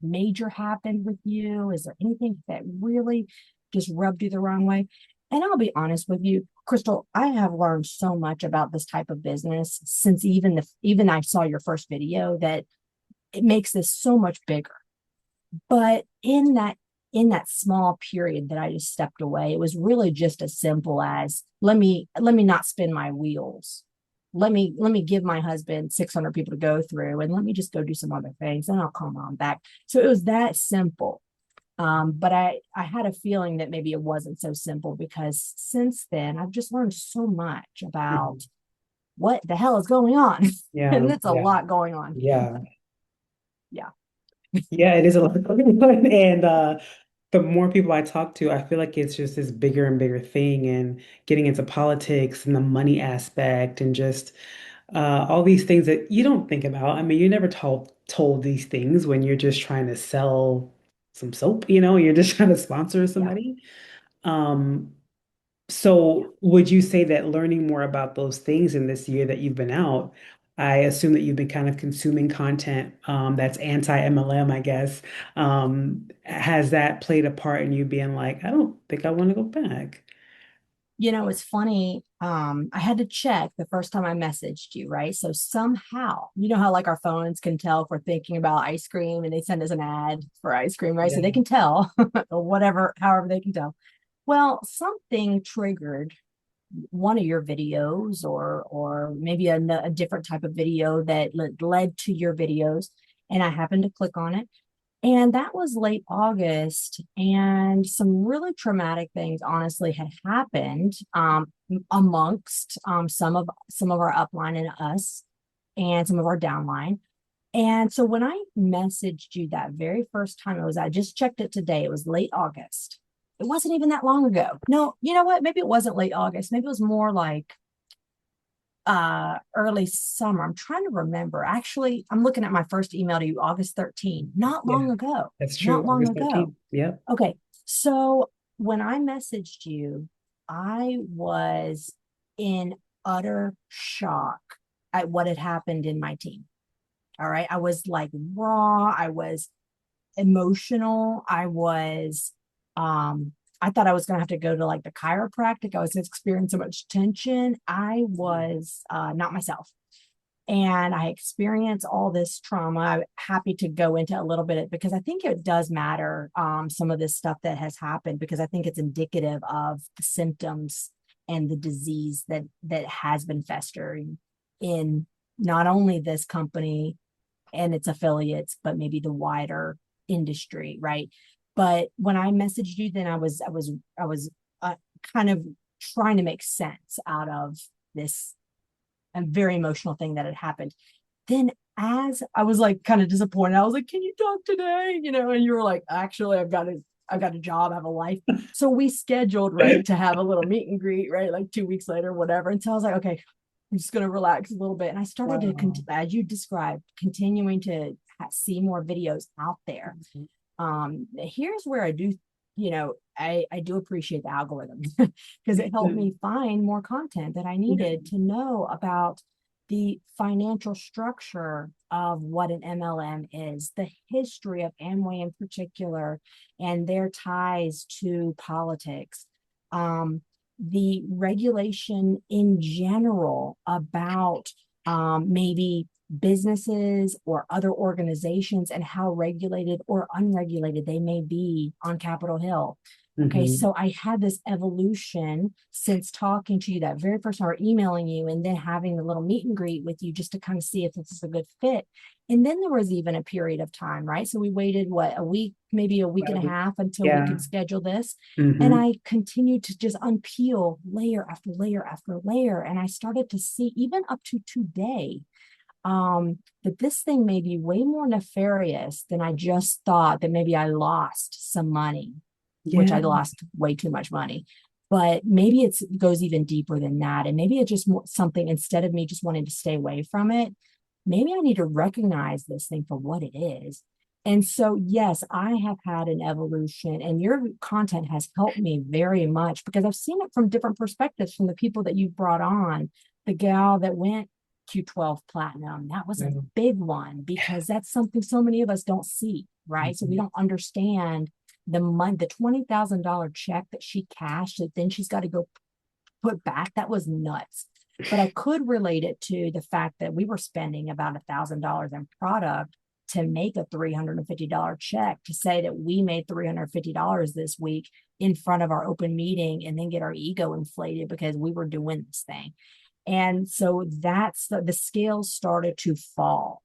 A: major happened with you? Is there anything that really just rubbed you the wrong way? And I'll be honest with you, Crystal, I have learned so much about this type of business since even I saw your first video, that it makes this so much bigger. But in that small period that I just stepped away, it was really just as simple as let me not spin my wheels. Let me give my husband 600 people to go through and let me just go do some other things and I'll come on back. So it was that simple. But I had a feeling that maybe it wasn't so simple, because since then I've just learned so much about what the hell is going on.
B: Yeah,
A: And it's a
B: yeah,
A: lot going on.
B: yeah.
A: Yeah.
B: Yeah, it is a lot going on. And the more people I talk to, I feel like it's just this bigger and bigger thing, and getting into politics and the money aspect and just all these things that you don't think about. I mean, you're never told these things when you're just trying to sell some soap, you're just trying to sponsor
A: Yeah.
B: somebody. Um, so would you say that learning more about those things in this year that you've been out, I assume that you've been kind of consuming content that's anti-MLM, I guess. Has that played a part in you being like, I don't think I want to go back?
A: It's funny. I had to check the first time I messaged you, right? So somehow, how like our phones can tell if we're thinking about ice cream and they send us an ad for ice cream, right? So
B: Yeah.
A: they can tell, or whatever, however they can tell. Well, something triggered one of your videos, or maybe a different type of video that led to your videos, and I happened to click on it. And that was late August, and some really traumatic things honestly had happened, amongst some of our upline and us, and some of our downline. And so when I messaged you that very first time, I just checked it today. It was late August. It wasn't even that long ago. No, you know what? Maybe it wasn't late August. Maybe it was more like early summer. I'm trying to remember. Actually, I'm looking at my first email to you, August 13. Not
B: Yeah,
A: long ago.
B: that's true.
A: Not long
B: August
A: ago.
B: 13th. Yep.
A: Okay. So when I messaged you, I was in utter shock at what had happened in my team. All right. I was like raw. I was emotional. I thought I was going to have to go to like the chiropractic. I was experiencing so much tension. I was not myself. And I experienced all this trauma. I'm happy to go into a little bit, because I think it does matter, some of this stuff that has happened, because I think it's indicative of the symptoms and the disease that has been festering in not only this company and its affiliates, but maybe the wider industry, right? But when I messaged you, then I was kind of trying to make sense out of this a very emotional thing that had happened. Then as I was like kind of disappointed, I was like, "Can you talk today?" And you were like, "Actually, I've got a job, I have a life." So we scheduled, right, to have a little meet and greet, right, like 2 weeks later, whatever. And so I was like, "Okay, I'm just gonna relax a little bit." And I started to,
B: Wow.
A: as you described, continuing to see more videos out there. Here's where I do I do appreciate the algorithm because it helped me find more content that I
B: Yeah.
A: needed to know about the financial structure of what an MLM is, the history of Amway in particular, and their ties to politics, the regulation in general about maybe businesses or other organizations and how regulated or unregulated they may be on Capitol Hill. Okay,
B: Hmm.
A: so I had this evolution since talking to you that very first time, or emailing you, and then having the little meet and greet with you just to kind of see if this is a good fit. And then there was even a period of time, right? So we waited, what, a week, maybe a week and a half until we
B: Yeah.
A: could schedule this. And
B: Hmm.
A: I continued to just unpeel layer after layer after layer. And I started to see, even up to today, that this thing may be way more nefarious than I just thought, that maybe I lost some money, which
B: Yeah.
A: I lost way too much money. But maybe it goes even deeper than that. And maybe it's just something, instead of me just wanting to stay away from it, maybe I need to recognize this thing for what it is. And so, yes, I have had an evolution, and your content has helped me very much because I've seen it from different perspectives from the people that you brought on. The gal that went Q12 platinum, that was a
B: Yeah.
A: big one because that's something so many of us don't see, right? So we
B: Mhm.
A: don't understand the money, the $20,000 check that she cashed that then she's got to go put back. That was nuts. But I could relate it to the fact that we were spending about $1,000 in product to make a $350 check, to say that we made $350 this week in front of our open meeting, and then get our ego inflated because we were doing this thing. And so that's the scales started to fall,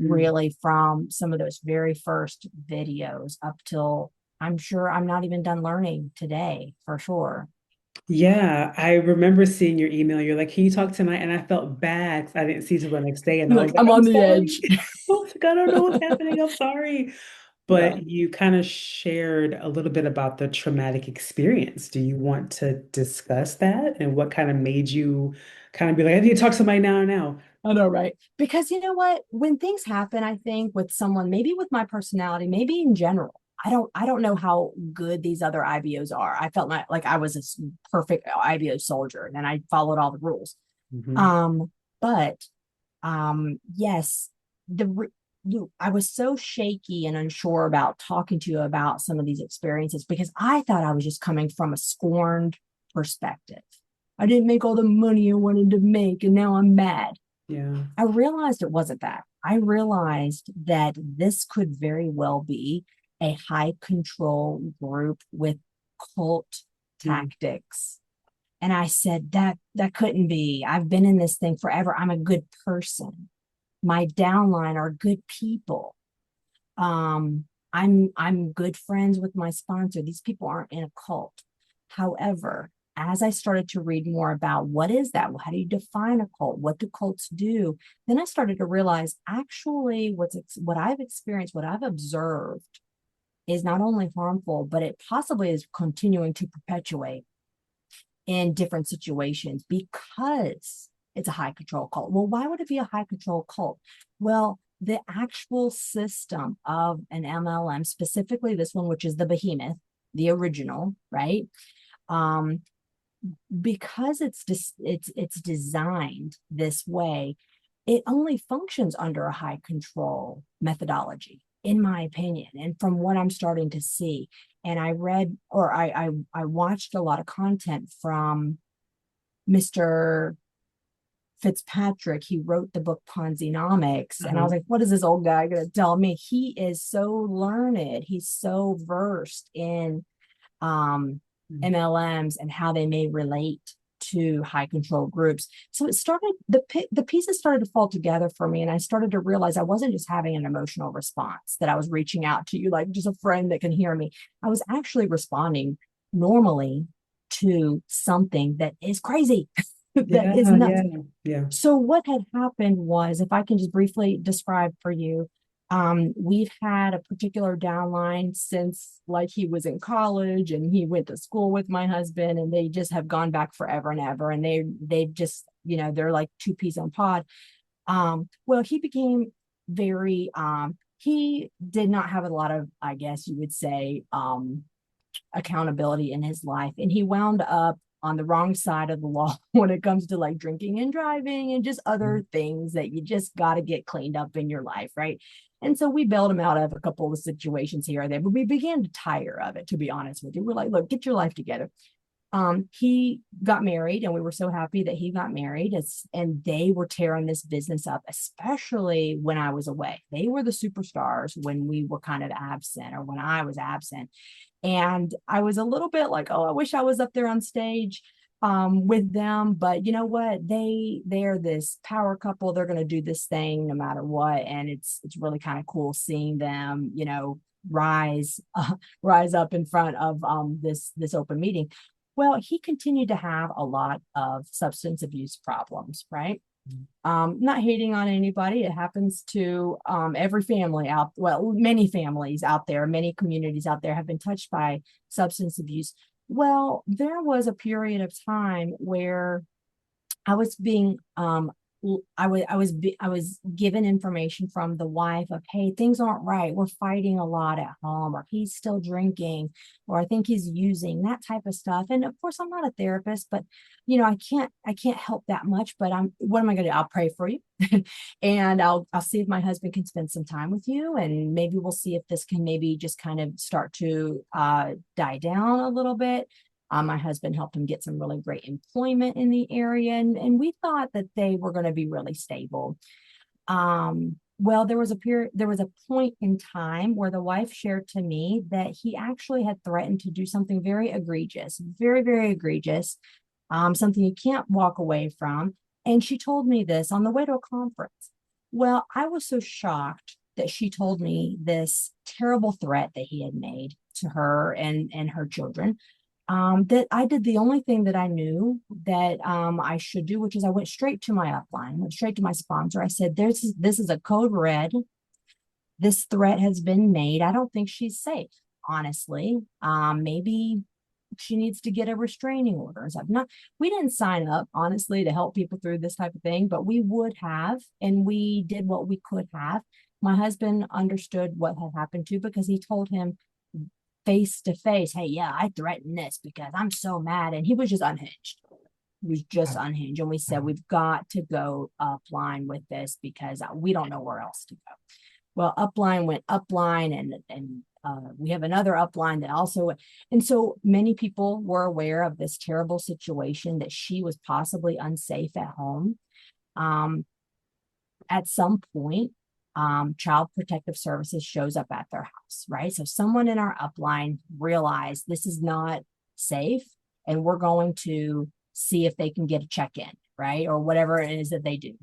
B: Mm.
A: really, from some of those very first videos up till, I'm sure I'm not even done learning today, for sure.
B: Yeah, I remember seeing your email. You're like, "Can you talk tonight?" And I felt bad 'cause I didn't see till the next day, and I
A: You're
B: was
A: like,
B: like,
A: I'm
B: "I'm
A: on the
B: sorry.
A: edge.
B: Oh, I don't know what's happening. I'm sorry."
A: Yeah.
B: But you kind of shared a little bit about the traumatic experience. Do you want to discuss that and what kind of made you kind of be like, "I need to talk to somebody now"?
A: I know, right? Because you know what? When things happen, I think with someone, maybe with my personality, maybe in general, I don't know how good these other IBOs are. I felt like I was a perfect IBO soldier and I followed all the rules.
B: Hmm.
A: Um, but yes, I was so shaky and unsure about talking to you about some of these experiences because I thought I was just coming from a scorned perspective. I didn't make all the money I wanted to make, and now I'm mad.
B: Yeah.
A: I realized it wasn't that. I realized that this could very well be a high control group with cult
B: Mm.
A: tactics. And I said, that couldn't be. I've been in this thing forever. I'm a good person. My downline are good people. I'm good friends with my sponsor. These people aren't in a cult. However, as I started to read more about what is that, how do you define a cult, what do cults do, then I started to realize actually what I've experienced, what I've observed, is not only harmful, but it possibly is continuing to perpetuate in different situations because it's a high control cult. Well, why would it be a high control cult? Well, the actual system of an MLM, specifically this one, which is the behemoth, the original, right? Um, because it's designed this way, it only functions under a high control methodology, in my opinion, and from what I'm starting to see. And I read, or I watched a lot of content from Mr. Fitzpatrick. He wrote the book Ponzinomics, and I
B: Uh-huh.
A: was like, what is this old guy going to tell me? He is so learned, he's so versed in um,
B: Mm.
A: MLMs and how they may relate to high control groups. So it started, the pieces started to fall together for me, and I started to realize I wasn't just having an emotional response, that I was reaching out to you like just a friend that can hear me. I was actually responding normally to something that is crazy, that
B: Yeah,
A: is nuts.
B: yeah, yeah.
A: So what had happened was, if I can just briefly describe for you, we've had a particular downline since like he was in college, and he went to school with my husband, and they just have gone back forever and ever. And they've just, they're like two peas on pod. Well, he became very, he did not have a lot of, I guess you would say, accountability in his life. And he wound up on the wrong side of the law when it comes to like drinking and driving and just other things that you just got to get cleaned up in your life, right? And so we bailed him out of a couple of situations here or there, but we began to tire of it, to be honest with you. We're like, look, get your life together. He got married, and we were so happy that he got married. And they were tearing this business up, especially when I was away. They were the superstars when we were kind of absent, or when I was absent. And I was a little bit like, oh, I wish I was up there on stage with them. But you know what? They're this power couple. They're going to do this thing no matter what. And it's really kind of cool seeing them, rise rise up in front of this open meeting. Well, he continued to have a lot of substance abuse problems, right? Not hating on anybody. It happens to every family out, well, many families out there, many communities out there have been touched by substance abuse. Well, there was a period of time where I was being I was given information from the wife of, hey, things aren't right. We're fighting a lot at home, or he's still drinking, or I think he's using, that type of stuff. And of course, I'm not a therapist, but I can't help that much. But what am I gonna do? I'll pray for you. And I'll see if my husband can spend some time with you, and maybe we'll see if this can maybe just kind of start to die down a little bit. My husband helped him get some really great employment in the area, and we thought that they were going to be really stable. Well, there was a point in time where the wife shared to me that he actually had threatened to do something very egregious, very, very egregious, something you can't walk away from. And she told me this on the way to a conference. Well, I was so shocked that she told me this terrible threat that he had made to her and her children, that I did the only thing that I knew that I should do, which is I went straight to my upline, went straight to my sponsor. I said, this is a code red. This threat has been made. I don't think she's safe, honestly. Maybe she needs to get a restraining order and stuff. We didn't sign up, honestly, to help people through this type of thing, but we would have, and we did what we could have. My husband understood what had happened to, because he told him face to face, hey, yeah, I threatened this because I'm so mad. And he was just unhinged. He was just unhinged. And we said, we've got to go upline with this because we don't know where else to go. Well, upline went upline, and we have another upline that also went. And so many people were aware of this terrible situation, that she was possibly unsafe at home. At some point, Child Protective Services shows up at their house, right? So someone in our upline realized this is not safe, and we're going to see if they can get a check-in, right? Or whatever it is that they do.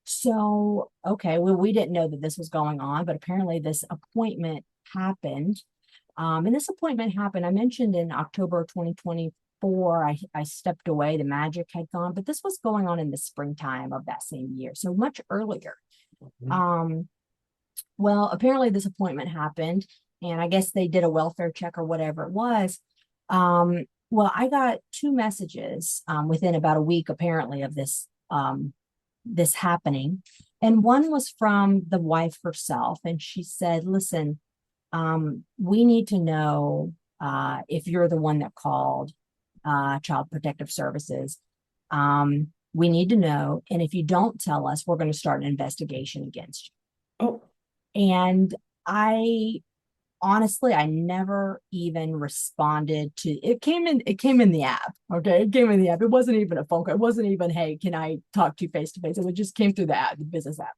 A: So, okay, well, we didn't know that this was going on, but apparently this appointment happened. And this appointment happened, I mentioned, in October 2024. I stepped away, the magic had gone, but this was going on in the springtime of that same year, so much earlier. Well, apparently this appointment happened, and I guess they did a welfare check or whatever it was. Well, I got two messages within about a week, apparently, of this happening. And one was from the wife herself, and she said, listen, we need to know if you're the one that called Child Protective Services. We need to know, and if you don't tell us, we're going to start an investigation against you.
B: Oh.
A: And I honestly, I never even responded to it. Came in the app. Okay. It came in the app. It wasn't even a phone call. It wasn't even, hey, can I talk to you face to face? It just came through the app, the business app.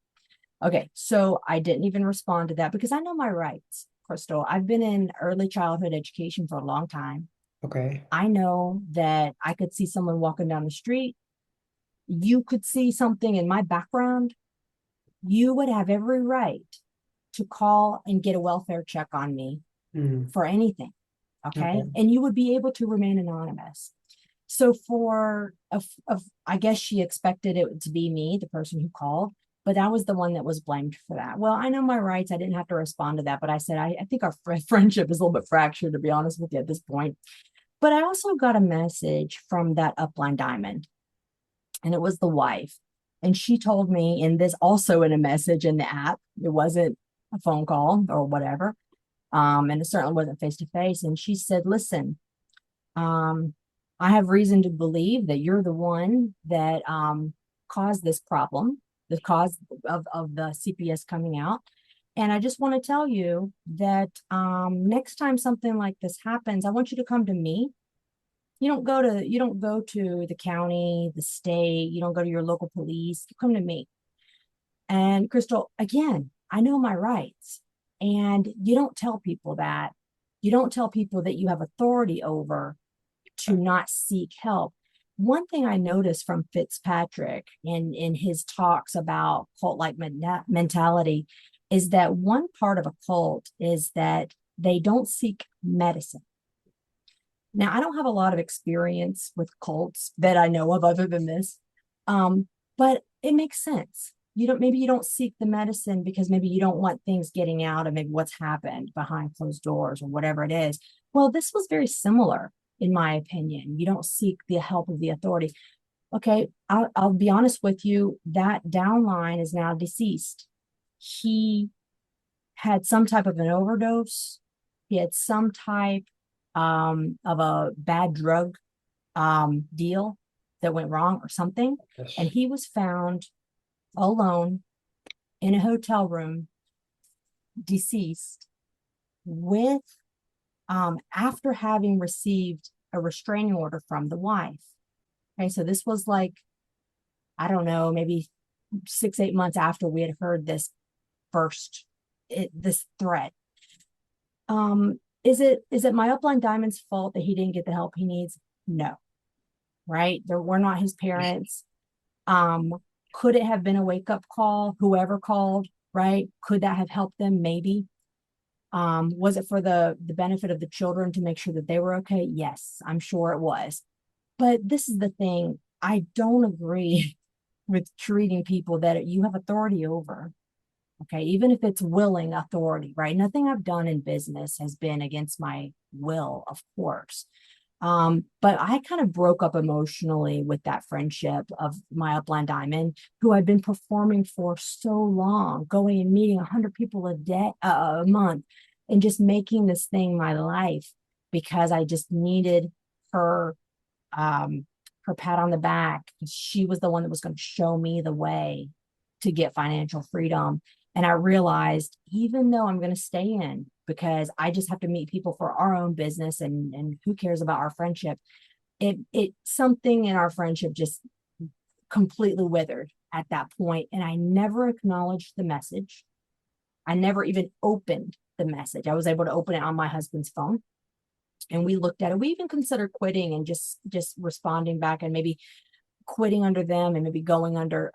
A: Okay. So I didn't even respond to that because I know my rights, Crystal. I've been in early childhood education for a long time.
B: Okay.
A: I know that I could see someone walking down the street. You could see something in my background. You would have every right to call and get a welfare check on me for anything. Okay? And you would be able to remain anonymous. So I guess she expected it to be me, the person who called, but I was the one that was blamed for that. Well, I know my rights. I didn't have to respond to that, but I said, I think our friendship is a little bit fractured, to be honest with you, at this point. But I also got a message from that upline diamond, and it was the wife. And she told me, in this also in a message in the app, it wasn't a phone call or whatever. And it certainly wasn't face to face. And she said, listen, um, I have reason to believe that you're the one that caused this problem, the cause of the CPS coming out. And I just want to tell you that next time something like this happens, I want you to come to me. You don't go to the county, the state, you don't go to your local police, you come to me. And Crystal, again, I know my rights. And you don't tell people that. You don't tell people that you have authority over to not seek help. One thing I noticed from Fitzpatrick in his talks about cult-like mentality is that one part of a cult is that they don't seek medicine. Now, I don't have a lot of experience with cults that I know of other than this, but it makes sense. Maybe you don't seek the medicine because maybe you don't want things getting out of maybe what's happened behind closed doors or whatever it is. Well, this was very similar, in my opinion. You don't seek the help of the authority. Okay, I'll be honest with you, that downline is now deceased. He had some type of an overdose. He had some type of a bad drug deal that went wrong or something.
B: Yes.
A: And he was found alone in a hotel room, deceased, with after having received a restraining order from the wife. Okay, so this was like, I don't know, maybe 6-8 months after we had heard this this threat. Is it my upline diamond's fault that he didn't get the help he needs? No. Right? We're not his parents. Could it have been a wake-up call? Whoever called, right? Could that have helped them? Maybe. Was it for the benefit of the children to make sure that they were okay? Yes, I'm sure it was. But this is the thing. I don't agree with treating people that you have authority over. Okay, even if it's willing authority, right? Nothing I've done in business has been against my will, of course. But I kind of broke up emotionally with that friendship of my upline diamond, who I'd been performing for so long, going and meeting 100 people a month, and just making this thing my life because I just needed her, her pat on the back. She was the one that was going to show me the way to get financial freedom. And I realized, even though I'm going to stay in because I just have to meet people for our own business and who cares about our friendship, it something in our friendship just completely withered at that point. And I never acknowledged the message. I never even opened the message. I was able to open it on my husband's phone. And we looked at it. We even considered quitting and just responding back and maybe quitting under them and maybe going under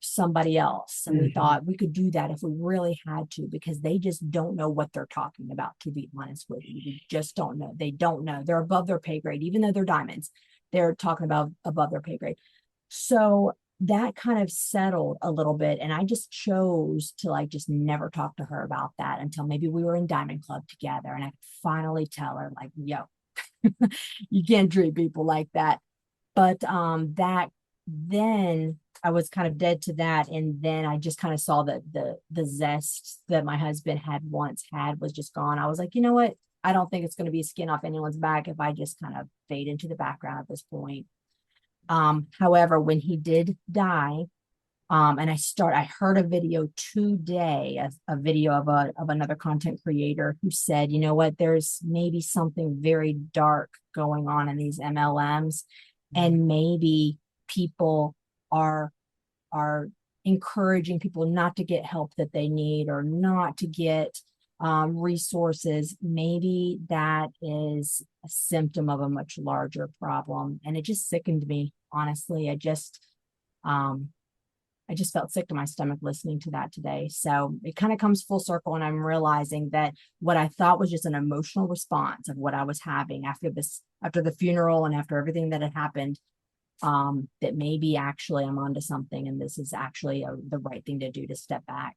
A: somebody else. And we thought we could do that if we really had to, because they just don't know what they're talking about, to be honest with you. We just don't know. They don't know. They're above their pay grade, even though they're diamonds. They're talking about above their pay grade. So that kind of settled a little bit. And I just chose to just never talk to her about that until maybe we were in Diamond Club together. And I could finally tell her, yo, you can't treat people like that. But then I was kind of dead to that. And then I just kind of saw that the zest that my husband had once had was just gone. I was like, you know what? I don't think it's going to be skin off anyone's back if I just kind of fade into the background at this point. However, when he did die, and I heard a video today, a video of another content creator who said, you know what, there's maybe something very dark going on in these MLMs, and maybe people are encouraging people not to get help that they need or not to get resources. Maybe that is a symptom of a much larger problem. And it just sickened me, honestly. I just felt sick to my stomach listening to that today. So it kind of comes full circle, and I'm realizing that what I thought was just an emotional response of what I was having after the funeral and after everything that had happened, that maybe actually I'm onto something, and this is actually the right thing to do, to step back.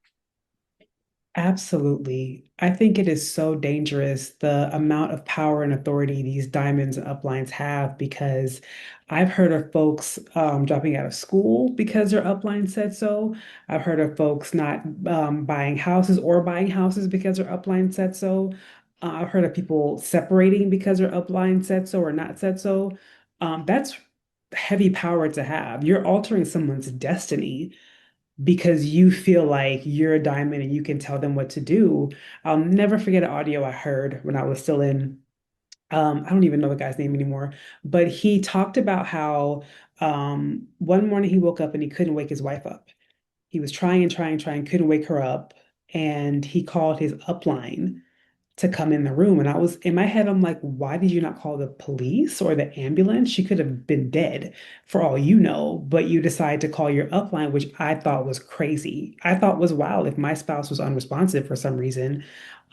B: Absolutely. I think it is so dangerous the amount of power and authority these diamonds and uplines have because I've heard of folks dropping out of school because their upline said so. I've heard of folks not buying houses or buying houses because their upline said so. I've heard of people separating because their upline said so or not said so. That's heavy power to have. You're altering someone's destiny because you feel like you're a diamond and you can tell them what to do. I'll never forget an audio I heard when I was still in, I don't even know the guy's name anymore, but he talked about how one morning he woke up and he couldn't wake his wife up. He was trying and trying and trying, couldn't wake her up. And he called his upline to come in the room. And I was in my head, I'm like, why did you not call the police or the ambulance? She could have been dead for all you know, but you decide to call your upline, which I thought was crazy. I thought was wild if my spouse was unresponsive for some reason.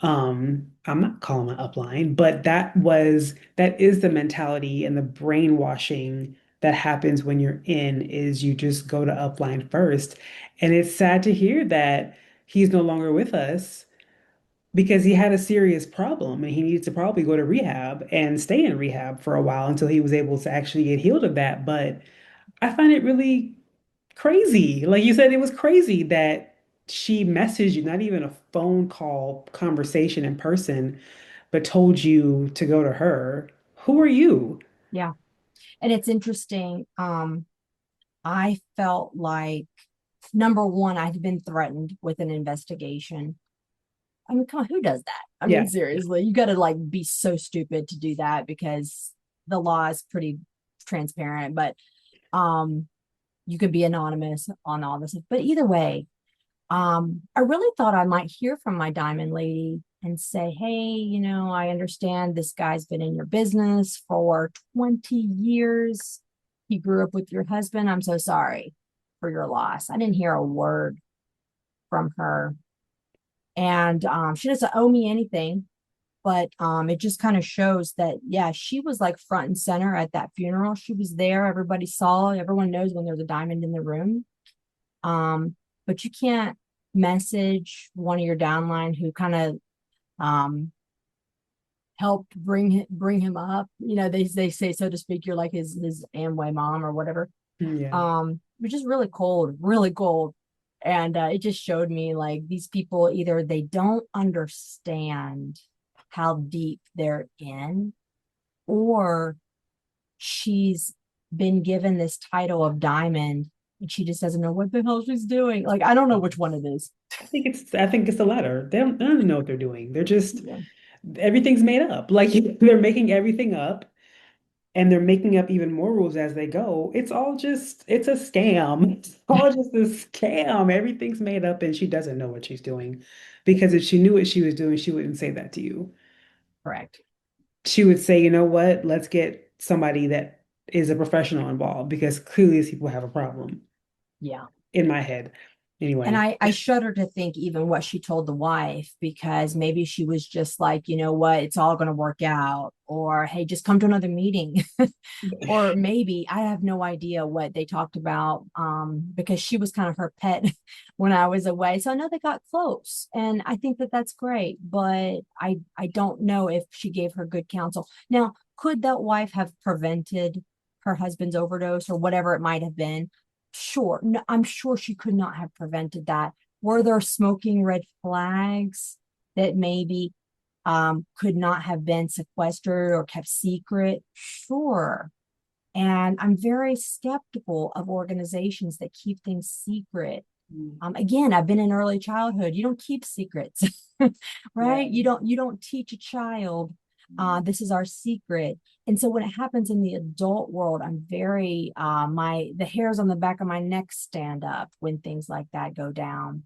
B: I'm not calling my upline, but that is the mentality and the brainwashing that happens when you're in is you just go to upline first. And it's sad to hear that he's no longer with us because he had a serious problem and he needed to probably go to rehab and stay in rehab for a while until he was able to actually get healed of that. But I find it really crazy. Like you said, it was crazy that she messaged you, not even a phone call conversation in person, but told you to go to her. Who are you?
A: Yeah. And it's interesting. I felt like number one, I'd been threatened with an investigation. I mean, come on, who does that? I mean,
B: Yeah.
A: seriously, you got to like be so stupid to do that because the law is pretty transparent, but um, you could be anonymous on all this. But either way, I really thought I might hear from my diamond lady and say, hey, I understand this guy's been in your business for 20 years. He grew up with your husband. I'm so sorry for your loss. I didn't hear a word from her. And she doesn't owe me anything, but it just kind of shows that, yeah, she was like front and center at that funeral. She was there. Everybody saw, everyone knows when there's a diamond in the room. Um, but you can't message one of your downline who kind of um helped bring him up. They say, so to speak, you're like his Amway mom or whatever.
B: Yeah.
A: Which is really cold, really cold. And it just showed me like these people either they don't understand how deep they're in, or she's been given this title of diamond and she just doesn't know what the hell she's doing. Like, I don't know which one it is.
B: I think it's the latter. They don't even know what they're doing. They're just
A: Yeah,
B: everything's made up. Like they're making everything up and they're making up even more rules as they go. It's a scam. It's all just a scam. Everything's made up and she doesn't know what she's doing. Because if she knew what she was doing, she wouldn't say that to you.
A: correct.
B: She would say, you know what, let's get somebody that is a professional involved because clearly these people have a problem
A: Yeah.
B: in my head.
A: And
B: Anyway.
A: I shudder to think even what she told the wife, because maybe she was just like, you know what, it's all going to work out, or hey, just come to another meeting. Or maybe I have no idea what they talked about, because she was kind of her pet when I was away. So I know they got close, and I think that that's great, but I don't know if she gave her good counsel. Now, could that wife have prevented her husband's overdose or whatever it might have been? Sure. No, I'm sure she could not have prevented that. Were there smoking red flags that maybe could not have been sequestered or kept secret? Sure. And I'm very skeptical of organizations that keep things secret. Again, I've been in early childhood. You don't keep secrets,
B: Yeah.
A: right? You don't teach a child, this is our secret. And so when it happens in the adult world, I'm very my the hairs on the back of my neck stand up when things like that go down.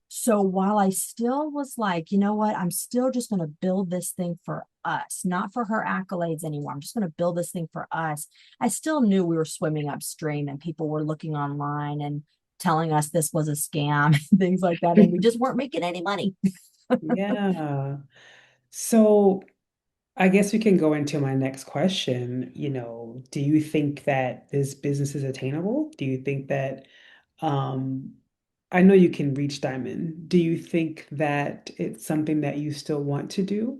A: So while I still was like, you know what, I'm still just going to build this thing for us, not for her accolades anymore. I'm just going to build this thing for us. I still knew we were swimming upstream and people were looking online and telling us this was a scam and things like that. And we just weren't making any money.
B: Yeah. So I guess we can go into my next question. Do you think that this business is attainable? Do you think that um I know you can reach diamond. Do you think that it's something that you still want to do?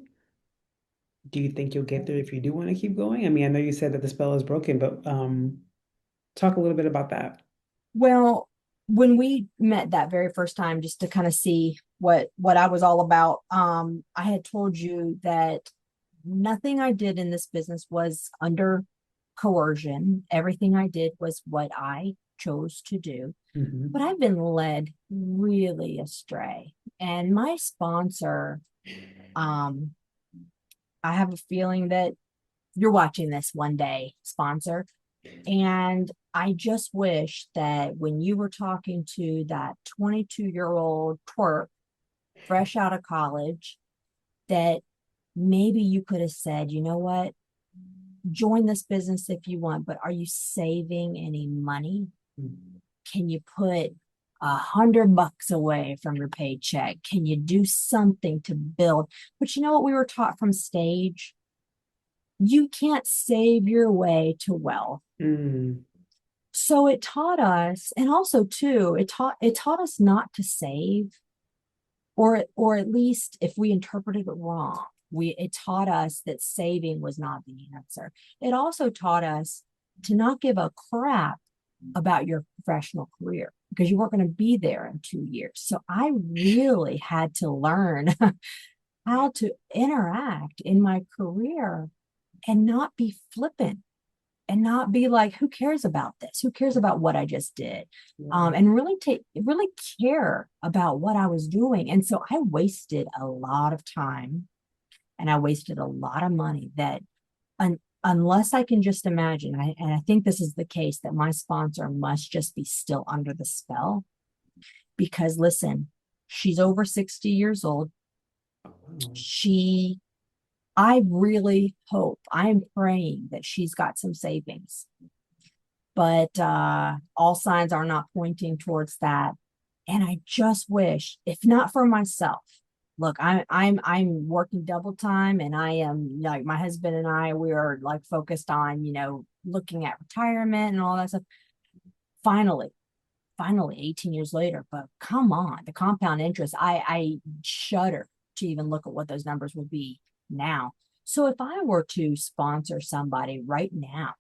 B: Do you think you'll get there if you do want to keep going? I mean, I know you said that the spell is broken, but talk a little bit about that.
A: Well, when we met that very first time, just to kind of see what I was all about, I had told you that nothing I did in this business was under coercion. Everything I did was what I chose to do. But
B: Hmm.
A: I've been led really astray. And my sponsor, um, I have a feeling that you're watching this one day, sponsor. And I just wish that when you were talking to that 22-year-old twerp fresh out of college, that maybe you could have said, you know what, join this business if you want, but are you saving any money? Can you put $100 away from your paycheck? Can you do something to build? But you know what we were taught from stage? You can't save your way to wealth.
B: Mm.
A: So it taught us, and also too, it taught us not to save, or at least if we interpreted it wrong, it taught us that saving was not the answer. It also taught us to not give a crap about your professional career because you weren't going to be there in 2 years. So I really had to learn how to interact in my career and not be flippant and not be like, who cares about this? Who cares about what I just did?
B: Yeah.
A: And really care about what I was doing. And so I wasted a lot of time and I wasted a lot of money that unless I can just imagine, and I think this is the case, that my sponsor must just be still under the spell because listen, she's over 60 years old.
B: Wow.
A: She I really hope, I'm praying that she's got some savings, but all signs are not pointing towards that. And I just wish, if not for myself, look, I'm working double time, and I am like my husband and I, we are like focused on looking at retirement and all that stuff. Finally, finally, 18 years later, but come on, the compound interest, I shudder to even look at what those numbers would be now. So if I were to sponsor somebody right now,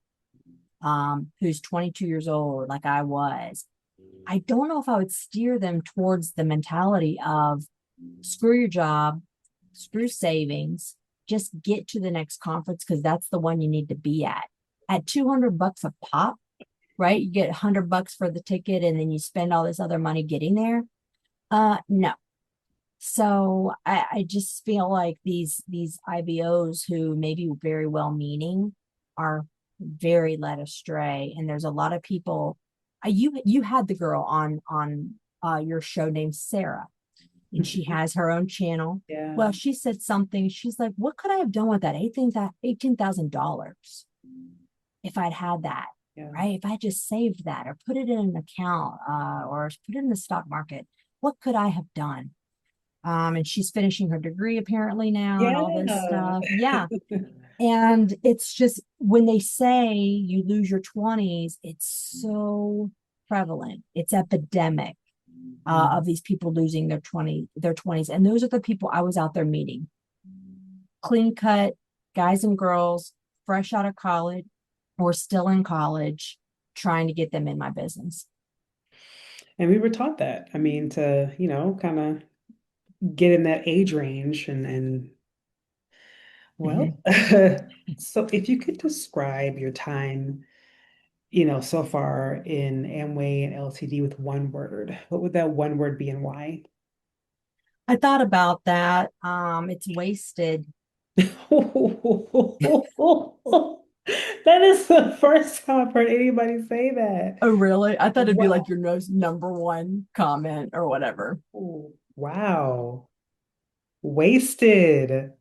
A: who's 22 years old, like I was, I don't know if I would steer them towards the mentality of screw your job, screw savings, just get to the next conference because that's the one you need to be at. At $200 a pop, right? You get $100 for the ticket and then you spend all this other money getting there. No. So I just feel like these IBOs who may be very well meaning are very led astray. And there's a lot of people. You had the girl on your show named Sarah, and she has her own channel.
B: Yeah.
A: Well, she said something. She's like, "What could I have done with that $18,000 if I'd had that?"
B: Yeah.
A: Right? If I just saved that or put it in an account or put it in the stock market, what could I have done? And she's finishing her degree apparently now and all this
B: Yeah.
A: stuff. Yeah. And it's just when they say you lose your 20s, it's so prevalent. It's epidemic
B: Mm.
A: of these people losing their 20s. And those are the people I was out there meeting. Clean cut guys and girls, fresh out of college or still in college, trying to get them in my business.
B: And we were taught that. I mean, to, kind of get in that age range and
A: Mhm.
B: well, so if you could describe your time, so far in Amway and LTD with one word, what would that one word be and why?
A: I thought about that. It's wasted.
B: That is the first time I've heard anybody say that.
A: Oh, really? I thought it'd be like
B: Wow.
A: your number one comment or whatever.
B: Wow. Wasted.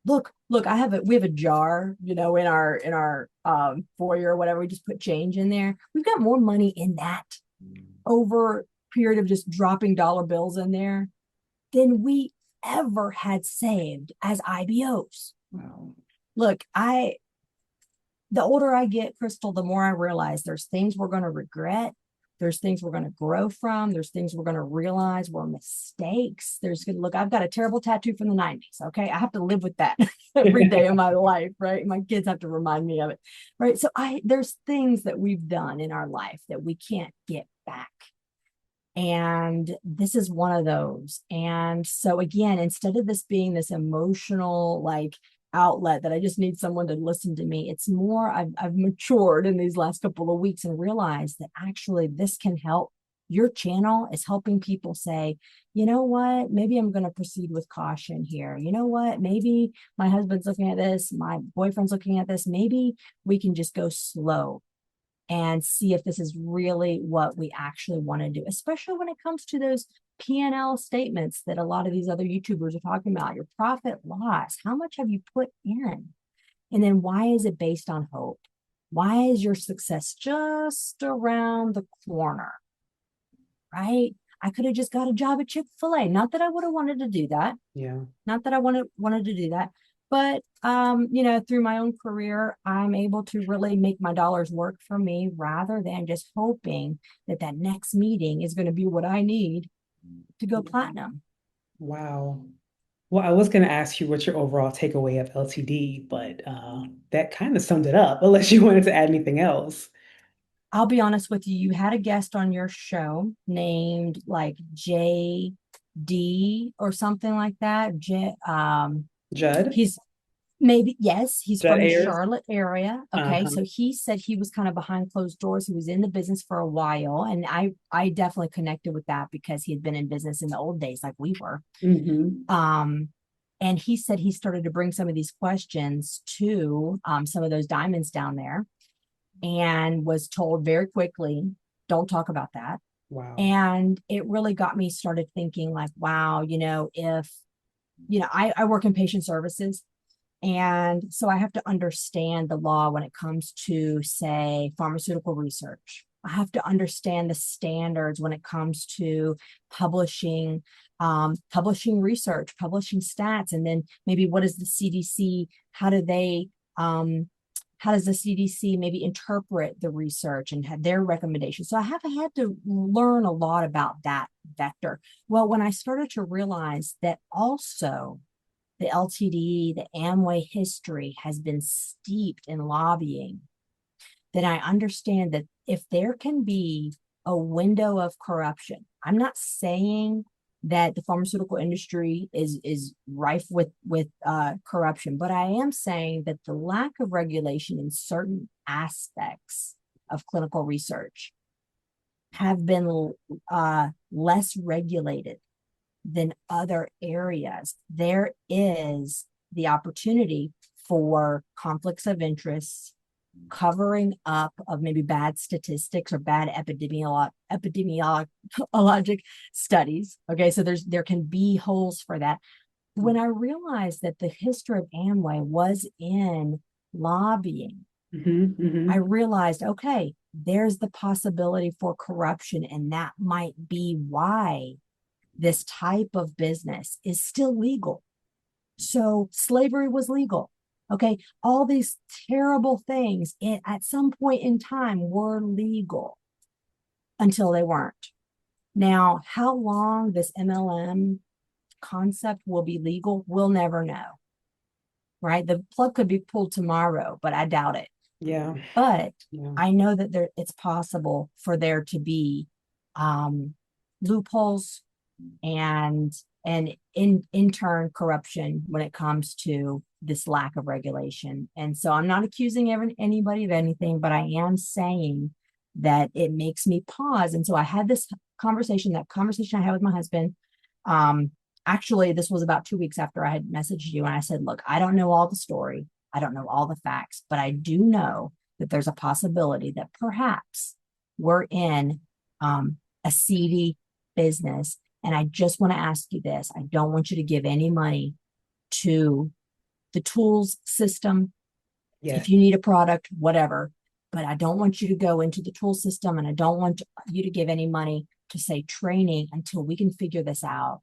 A: Look, we have a jar, in our foyer or whatever. We just put change in there. We've got more money in that over a period of just dropping dollar bills in there than we ever had saved as IBOs.
B: Wow.
A: Look, the older I get, Crystal, the more I realize there's things we're going to regret. There's things we're going to grow from. There's things we're going to realize were mistakes. There's good look. I've got a terrible tattoo from the 90s. Okay. I have to live with that every day of my life. Right. My kids have to remind me of it. Right. So there's things that we've done in our life that we can't get back. And this is one of those. And so again, instead of this being this emotional, like, outlet that I just need someone to listen to me, it's more I've matured in these last couple of weeks and realized that actually this can help. Your channel is helping people say, you know what, maybe I'm going to proceed with caution here. You know what, maybe my husband's looking at this, my boyfriend's looking at this, maybe we can just go slow and see if this is really what we actually want to do, especially when it comes to those P&L statements that a lot of these other YouTubers are talking about, your profit loss, how much have you put in? And then why is it based on hope? Why is your success just around the corner, right? I could have just got a job at Chick-fil-A. Not that I would have wanted to do that.
B: Yeah.
A: Not that I wanted to do that. But, through my own career, I'm able to really make my dollars work for me rather than just hoping that that next meeting is going to be what I need to go platinum.
B: Wow. Well, I was going to ask you what's your overall takeaway of LTD, but that kind of summed it up, unless you wanted to add anything else.
A: I'll be honest with you, you had a guest on your show named like JD or something like that.
B: Judd?
A: He's maybe, yes, he's
B: Judd
A: from the
B: Ayers?
A: Charlotte area. Okay.
B: Uh-huh.
A: So he said he was kind of behind closed doors. He was in the business for a while. And I definitely connected with that because he had been in business in the old days like we were.
B: Mm-hmm.
A: And he said he started to bring some of these questions to some of those diamonds down there and was told very quickly, don't talk about that.
B: Wow.
A: And it really got me started thinking like, wow, if, I work in patient services. And so I have to understand the law when it comes to, say, pharmaceutical research. I have to understand the standards when it comes to publishing, publishing research, publishing stats, and then maybe what is the CDC? How does the CDC maybe interpret the research and have their recommendations? So I have had to learn a lot about that vector. Well, when I started to realize that also the LTD, the Amway history has been steeped in lobbying, then I understand that if there can be a window of corruption, I'm not saying that the pharmaceutical industry is rife with corruption, but I am saying that the lack of regulation in certain aspects of clinical research have been less regulated than other areas. There is the opportunity for conflicts of interest, covering up of maybe bad statistics or bad epidemiologic studies. Okay, so there can be holes for that. When I realized that the history of Amway was in lobbying,
B: Mm-hmm.
A: I
B: Mm-hmm.
A: realized, okay, there's the possibility for corruption, and that might be why this type of business is still legal. So slavery was legal. Okay. All these terrible things at some point in time were legal until they weren't. Now, how long this MLM concept will be legal, we'll never know. Right. The plug could be pulled tomorrow, but I doubt it.
B: Yeah.
A: But
B: Yeah.
A: I know that it's possible for there to be loopholes and in turn corruption when it comes to this lack of regulation. And so I'm not accusing anybody of anything, but I am saying that it makes me pause. And so I had this conversation, that conversation I had with my husband. Actually, this was about 2 weeks after I had messaged you, and I said, look, I don't know all the story, I don't know all the facts, but I do know that there's a possibility that perhaps we're in a seedy business. And I just want to ask you this. I don't want you to give any money to the tools system.
B: Yes.
A: If you need a product, whatever, but I don't want you to go into the tool system, and I don't want you to give any money to, say, training until we can figure this out.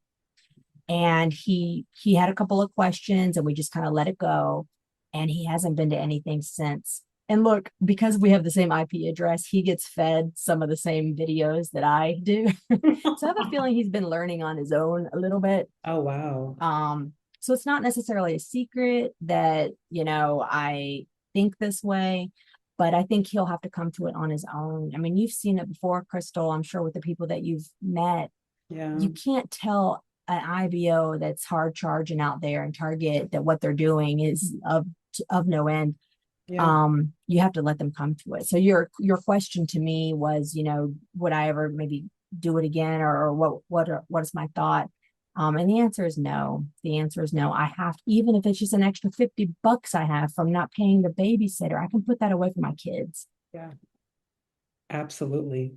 A: And he had a couple of questions, and we just kind of let it go. And he hasn't been to anything since. And look, because we have the same IP address, he gets fed some of the same videos that I do. So I have a feeling he's been learning on his own a little bit.
B: Oh, wow.
A: So it's not necessarily a secret that, I think this way, but I think he'll have to come to it on his own. I mean, you've seen it before, Crystal, I'm sure with the people that you've met.
B: Yeah.
A: You can't tell an IBO that's hard charging out there and Target that what they're doing is of no end.
B: Yeah.
A: You have to let them come to it. So your question to me was, would I ever maybe do it again, or what is my thought? And the answer is no. The answer is no. I have, even if it's just an extra $50 I have from not paying the babysitter, I can put that away for my kids.
B: Yeah. Absolutely.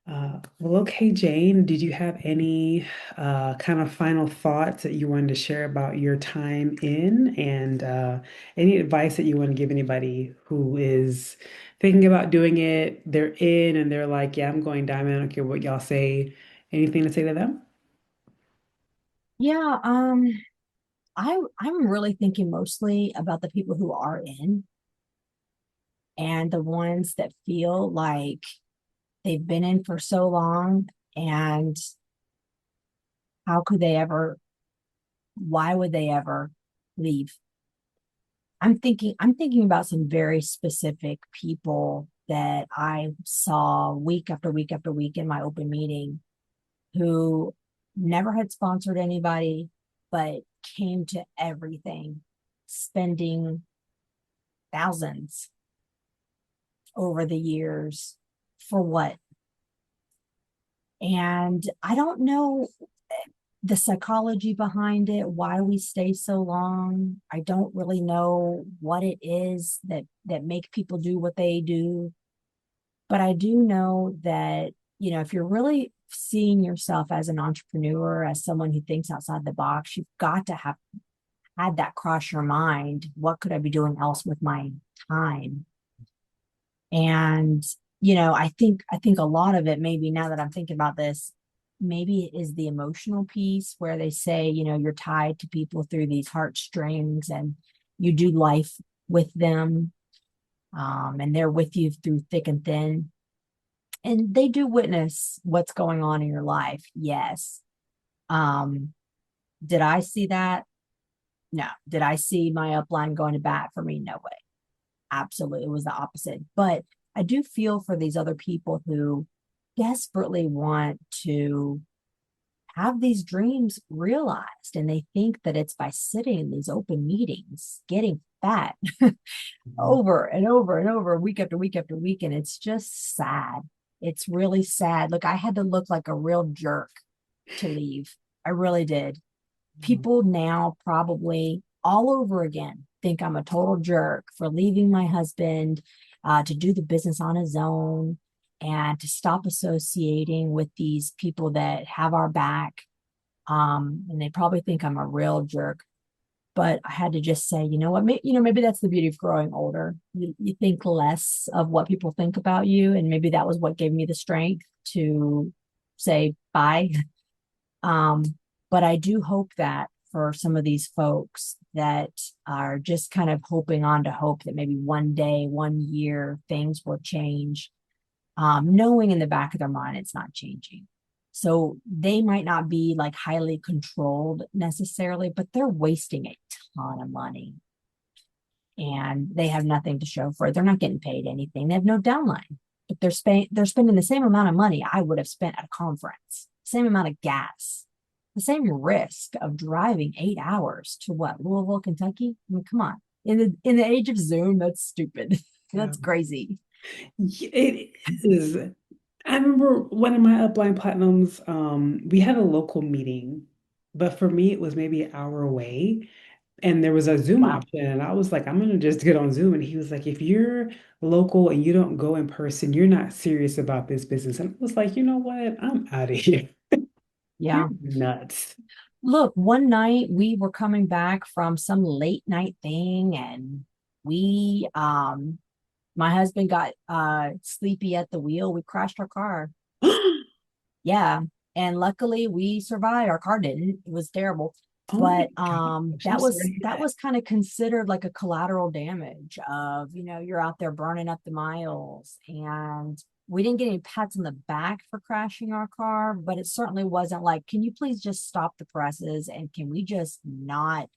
B: Well, okay, Jane, did you have any kind of final thoughts that you wanted to share about your time in and any advice that you want to give anybody who is thinking about doing it? They're in and they're like, yeah, I'm going diamond. I don't care what y'all say. Anything to say to them?
A: Yeah, I'm really thinking mostly about the people who are in and the ones that feel like they've been in for so long, and how could they ever, why would they ever leave? I'm thinking about some very specific people that I saw week after week after week in my open meeting who never had sponsored anybody, but came to everything, spending thousands over the years for what? And I don't know the psychology behind it, why we stay so long. I don't really know what it is that make people do what they do, but I do know that, if you're really seeing yourself as an entrepreneur, as someone who thinks outside the box, you've got to have had that cross your mind. What could I be doing else with my time? And, I think a lot of it, maybe now that I'm thinking about this, maybe it is the emotional piece where they say, you're tied to people through these heartstrings and you do life with them. And they're with you through thick and thin. And they do witness what's going on in your life. Yes. Um, did I see that? No. Did I see my upline going to bat for me? No way. Absolutely. It was the opposite. But I do feel for these other people who desperately want to have these dreams realized. And they think that it's by sitting in these open meetings, getting fat
B: Mhm.
A: over and over and over, week after week after week. And it's just sad. It's really sad. Look, I had to look like a real jerk to leave. I really did. People now probably all over again think I'm a total jerk for leaving my husband to do the business on his own and to stop associating with these people that have our back. And they probably think I'm a real jerk. But I had to just say, you know what, maybe that's the beauty of growing older. You think less of what people think about you, and maybe that was what gave me the strength to say bye. Um, but I do hope that for some of these folks that are just kind of hoping on to hope that maybe one day, one year, things will change, knowing in the back of their mind it's not changing. So they might not be like highly controlled necessarily, but they're wasting a ton of money and they have nothing to show for it. They're not getting paid anything. They have no downline, but they're spending the same amount of money I would have spent at a conference, same amount of gas, the same risk of driving 8 hours to what, Louisville, Kentucky. I mean, come on. In the age of Zoom, that's stupid.
B: Yeah.
A: That's crazy.
B: It is. I remember one of my upline platinums, we had a local meeting, but for me, it was maybe an hour away. And there was a Zoom
A: Wow.
B: option, and I was like, I'm gonna just get on Zoom. And he was like, if you're local and you don't go in person, you're not serious about this business. And I was like, you know what? I'm out of here. You're
A: Yeah.
B: nuts.
A: Look, one night we were coming back from some late night thing and we my husband got sleepy at the wheel. We crashed our car. Yeah. And luckily we survived. Our car didn't. It was terrible.
B: Oh my
A: But
B: gosh, I'm
A: that
B: sorry to
A: was
B: hear
A: that
B: that.
A: was kind of considered like a collateral damage of, you're out there burning up the miles. And we didn't get any pats on the back for crashing our car, but it certainly wasn't like, can you please just stop the presses, and can we just not,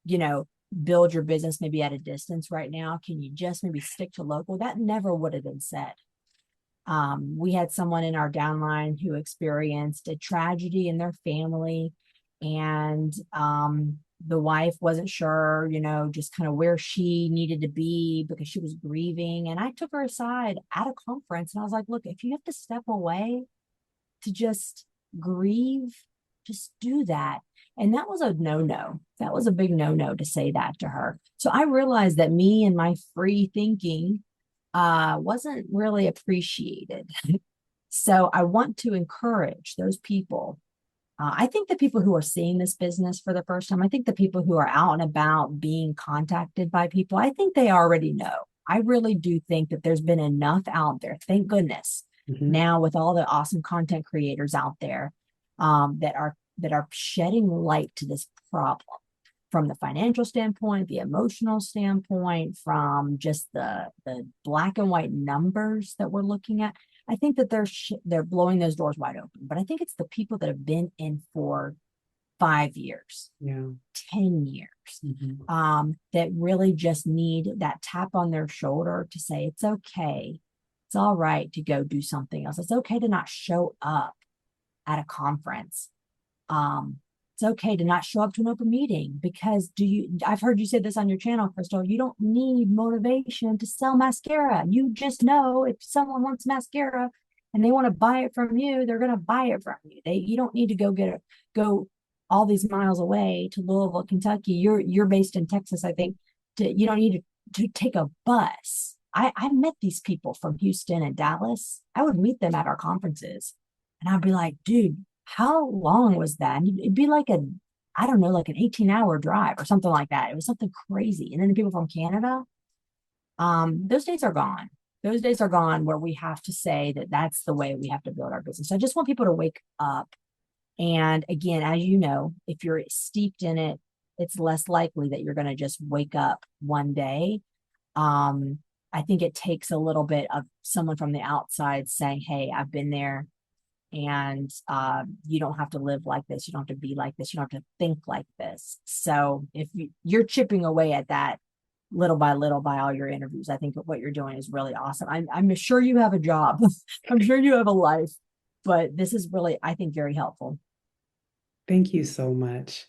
A: you know, build your business maybe at a distance right now? Can you just maybe stick to local? That never would have been said. We had someone in our downline who experienced a tragedy in their family, and the wife wasn't sure, just kind of where she needed to be because she was grieving. And I took her aside at a conference and I was like, look, if you have to step away to just grieve, just do that. And that was a no no. That was a big no no to say that to her. So I realized that me and my free thinking wasn't really appreciated. So I want to encourage those people. I think the people who are seeing this business for the first time, I think the people who are out and about being contacted by people, I think they already know. I really do think that there's been enough out there, thank goodness,
B: Hmm.
A: now with all the awesome content creators out there, that are shedding light to this problem from the financial standpoint, the emotional standpoint, from just the black and white numbers that we're looking at. I think that they're blowing those doors wide open. But I think it's the people that have been in for 5 years,
B: Yeah.
A: 10 years,
B: Hmm.
A: that really just need that tap on their shoulder to say, it's okay. It's all right to go do something else. It's okay to not show up at a conference. um it's okay to not show up to an open meeting, because I've heard you say this on your channel, Crystal, you don't need motivation to sell mascara. You just know if someone wants mascara and they want to buy it from you, they're going to buy it from you. You don't need to go all these miles away to Louisville, Kentucky. You're based in Texas, I think. You don't need to take a bus. I met these people from Houston and Dallas. I would meet them at our conferences and I'd be like, dude, how long was that? And it'd be like I don't know, like an 18-hour drive or something like that. It was something crazy. And then the people from Canada, those days are gone. Those days are gone where we have to say that that's the way we have to build our business. I just want people to wake up. And again, as you know, if you're steeped in it, it's less likely that you're going to just wake up one day. Um, I think it takes a little bit of someone from the outside saying, hey, I've been there, and you don't have to live like this, you don't have to be like this, you don't have to think like this. So if you're chipping away at that little by little by all your interviews, I think what you're doing is really awesome. I'm sure you have a job. I'm sure you have a life, but this is really, I think, very helpful.
B: Thank you so much.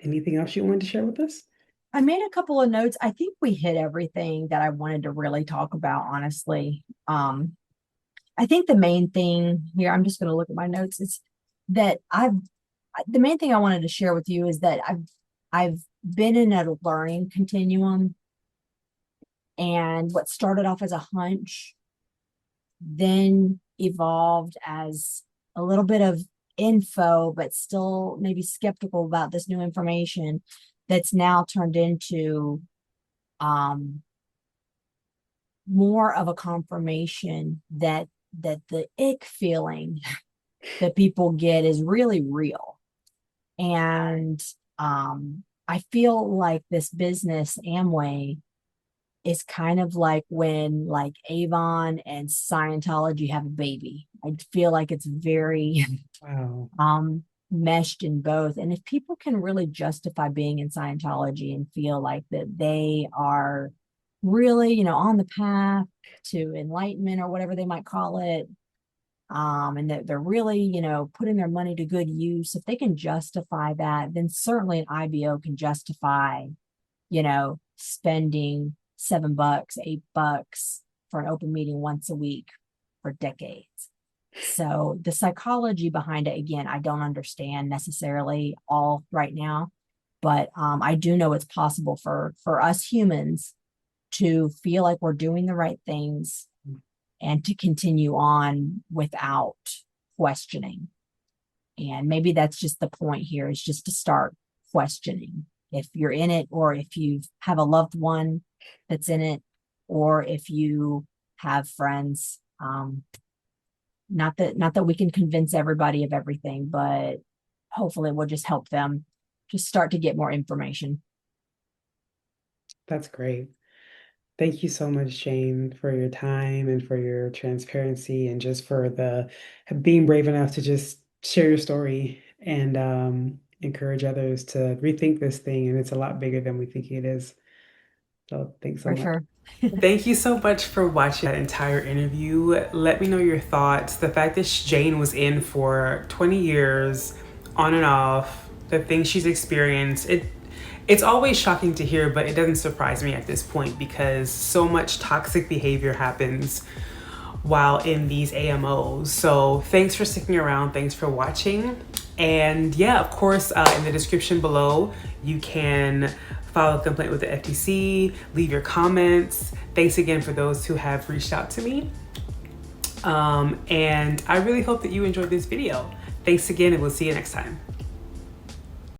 B: Anything else you wanted to share with us?
A: I made a couple of notes. I think we hit everything that I wanted to really talk about, honestly. I think the main thing here, I'm just going to look at my notes, is that the main thing I wanted to share with you is that I've been in a learning continuum, and what started off as a hunch then evolved as a little bit of info, but still maybe skeptical about this new information, that's now turned into um, more of a confirmation that the ick feeling that people get is really real. And I feel like this business, Amway, is kind of like when like Avon and Scientology have a baby. I feel like it's very
B: Wow.
A: meshed in both. And if people can really justify being in Scientology and feel like that they are really, on the path to enlightenment or whatever they might call it, and that they're really, putting their money to good use, if they can justify that, then certainly an IBO can justify, spending $7, $8 for an open meeting once a week for decades. So the psychology behind it, again, I don't understand necessarily all right now, but I do know it's possible for us humans to feel like we're doing the right things and to continue on without questioning. And maybe that's just the point here, is just to start questioning if you're in it, or if you have a loved one that's in it, or if you have friends. Not that we can convince everybody of everything, but hopefully we'll just help them just start to get more information.
B: That's great. Thank you so much, Jane, for your time and for your transparency and just for the being brave enough to just share your story and encourage others to rethink this thing. And it's a lot bigger than we think it is. So thanks so
A: For
B: much.
A: sure.
B: Thank you so much for watching that entire interview. Let me know your thoughts. The fact that Jane was in for 20 years, on and off, the things she's experienced, it's always shocking to hear, but it doesn't surprise me at this point because so much toxic behavior happens while in these AMOs. So thanks for sticking around. Thanks for watching. And yeah, of course, in the description below, you can file a complaint with the FTC, leave your comments. Thanks again for those who have reached out to me. And I really hope that you enjoyed this video. Thanks again, and we'll see you next time.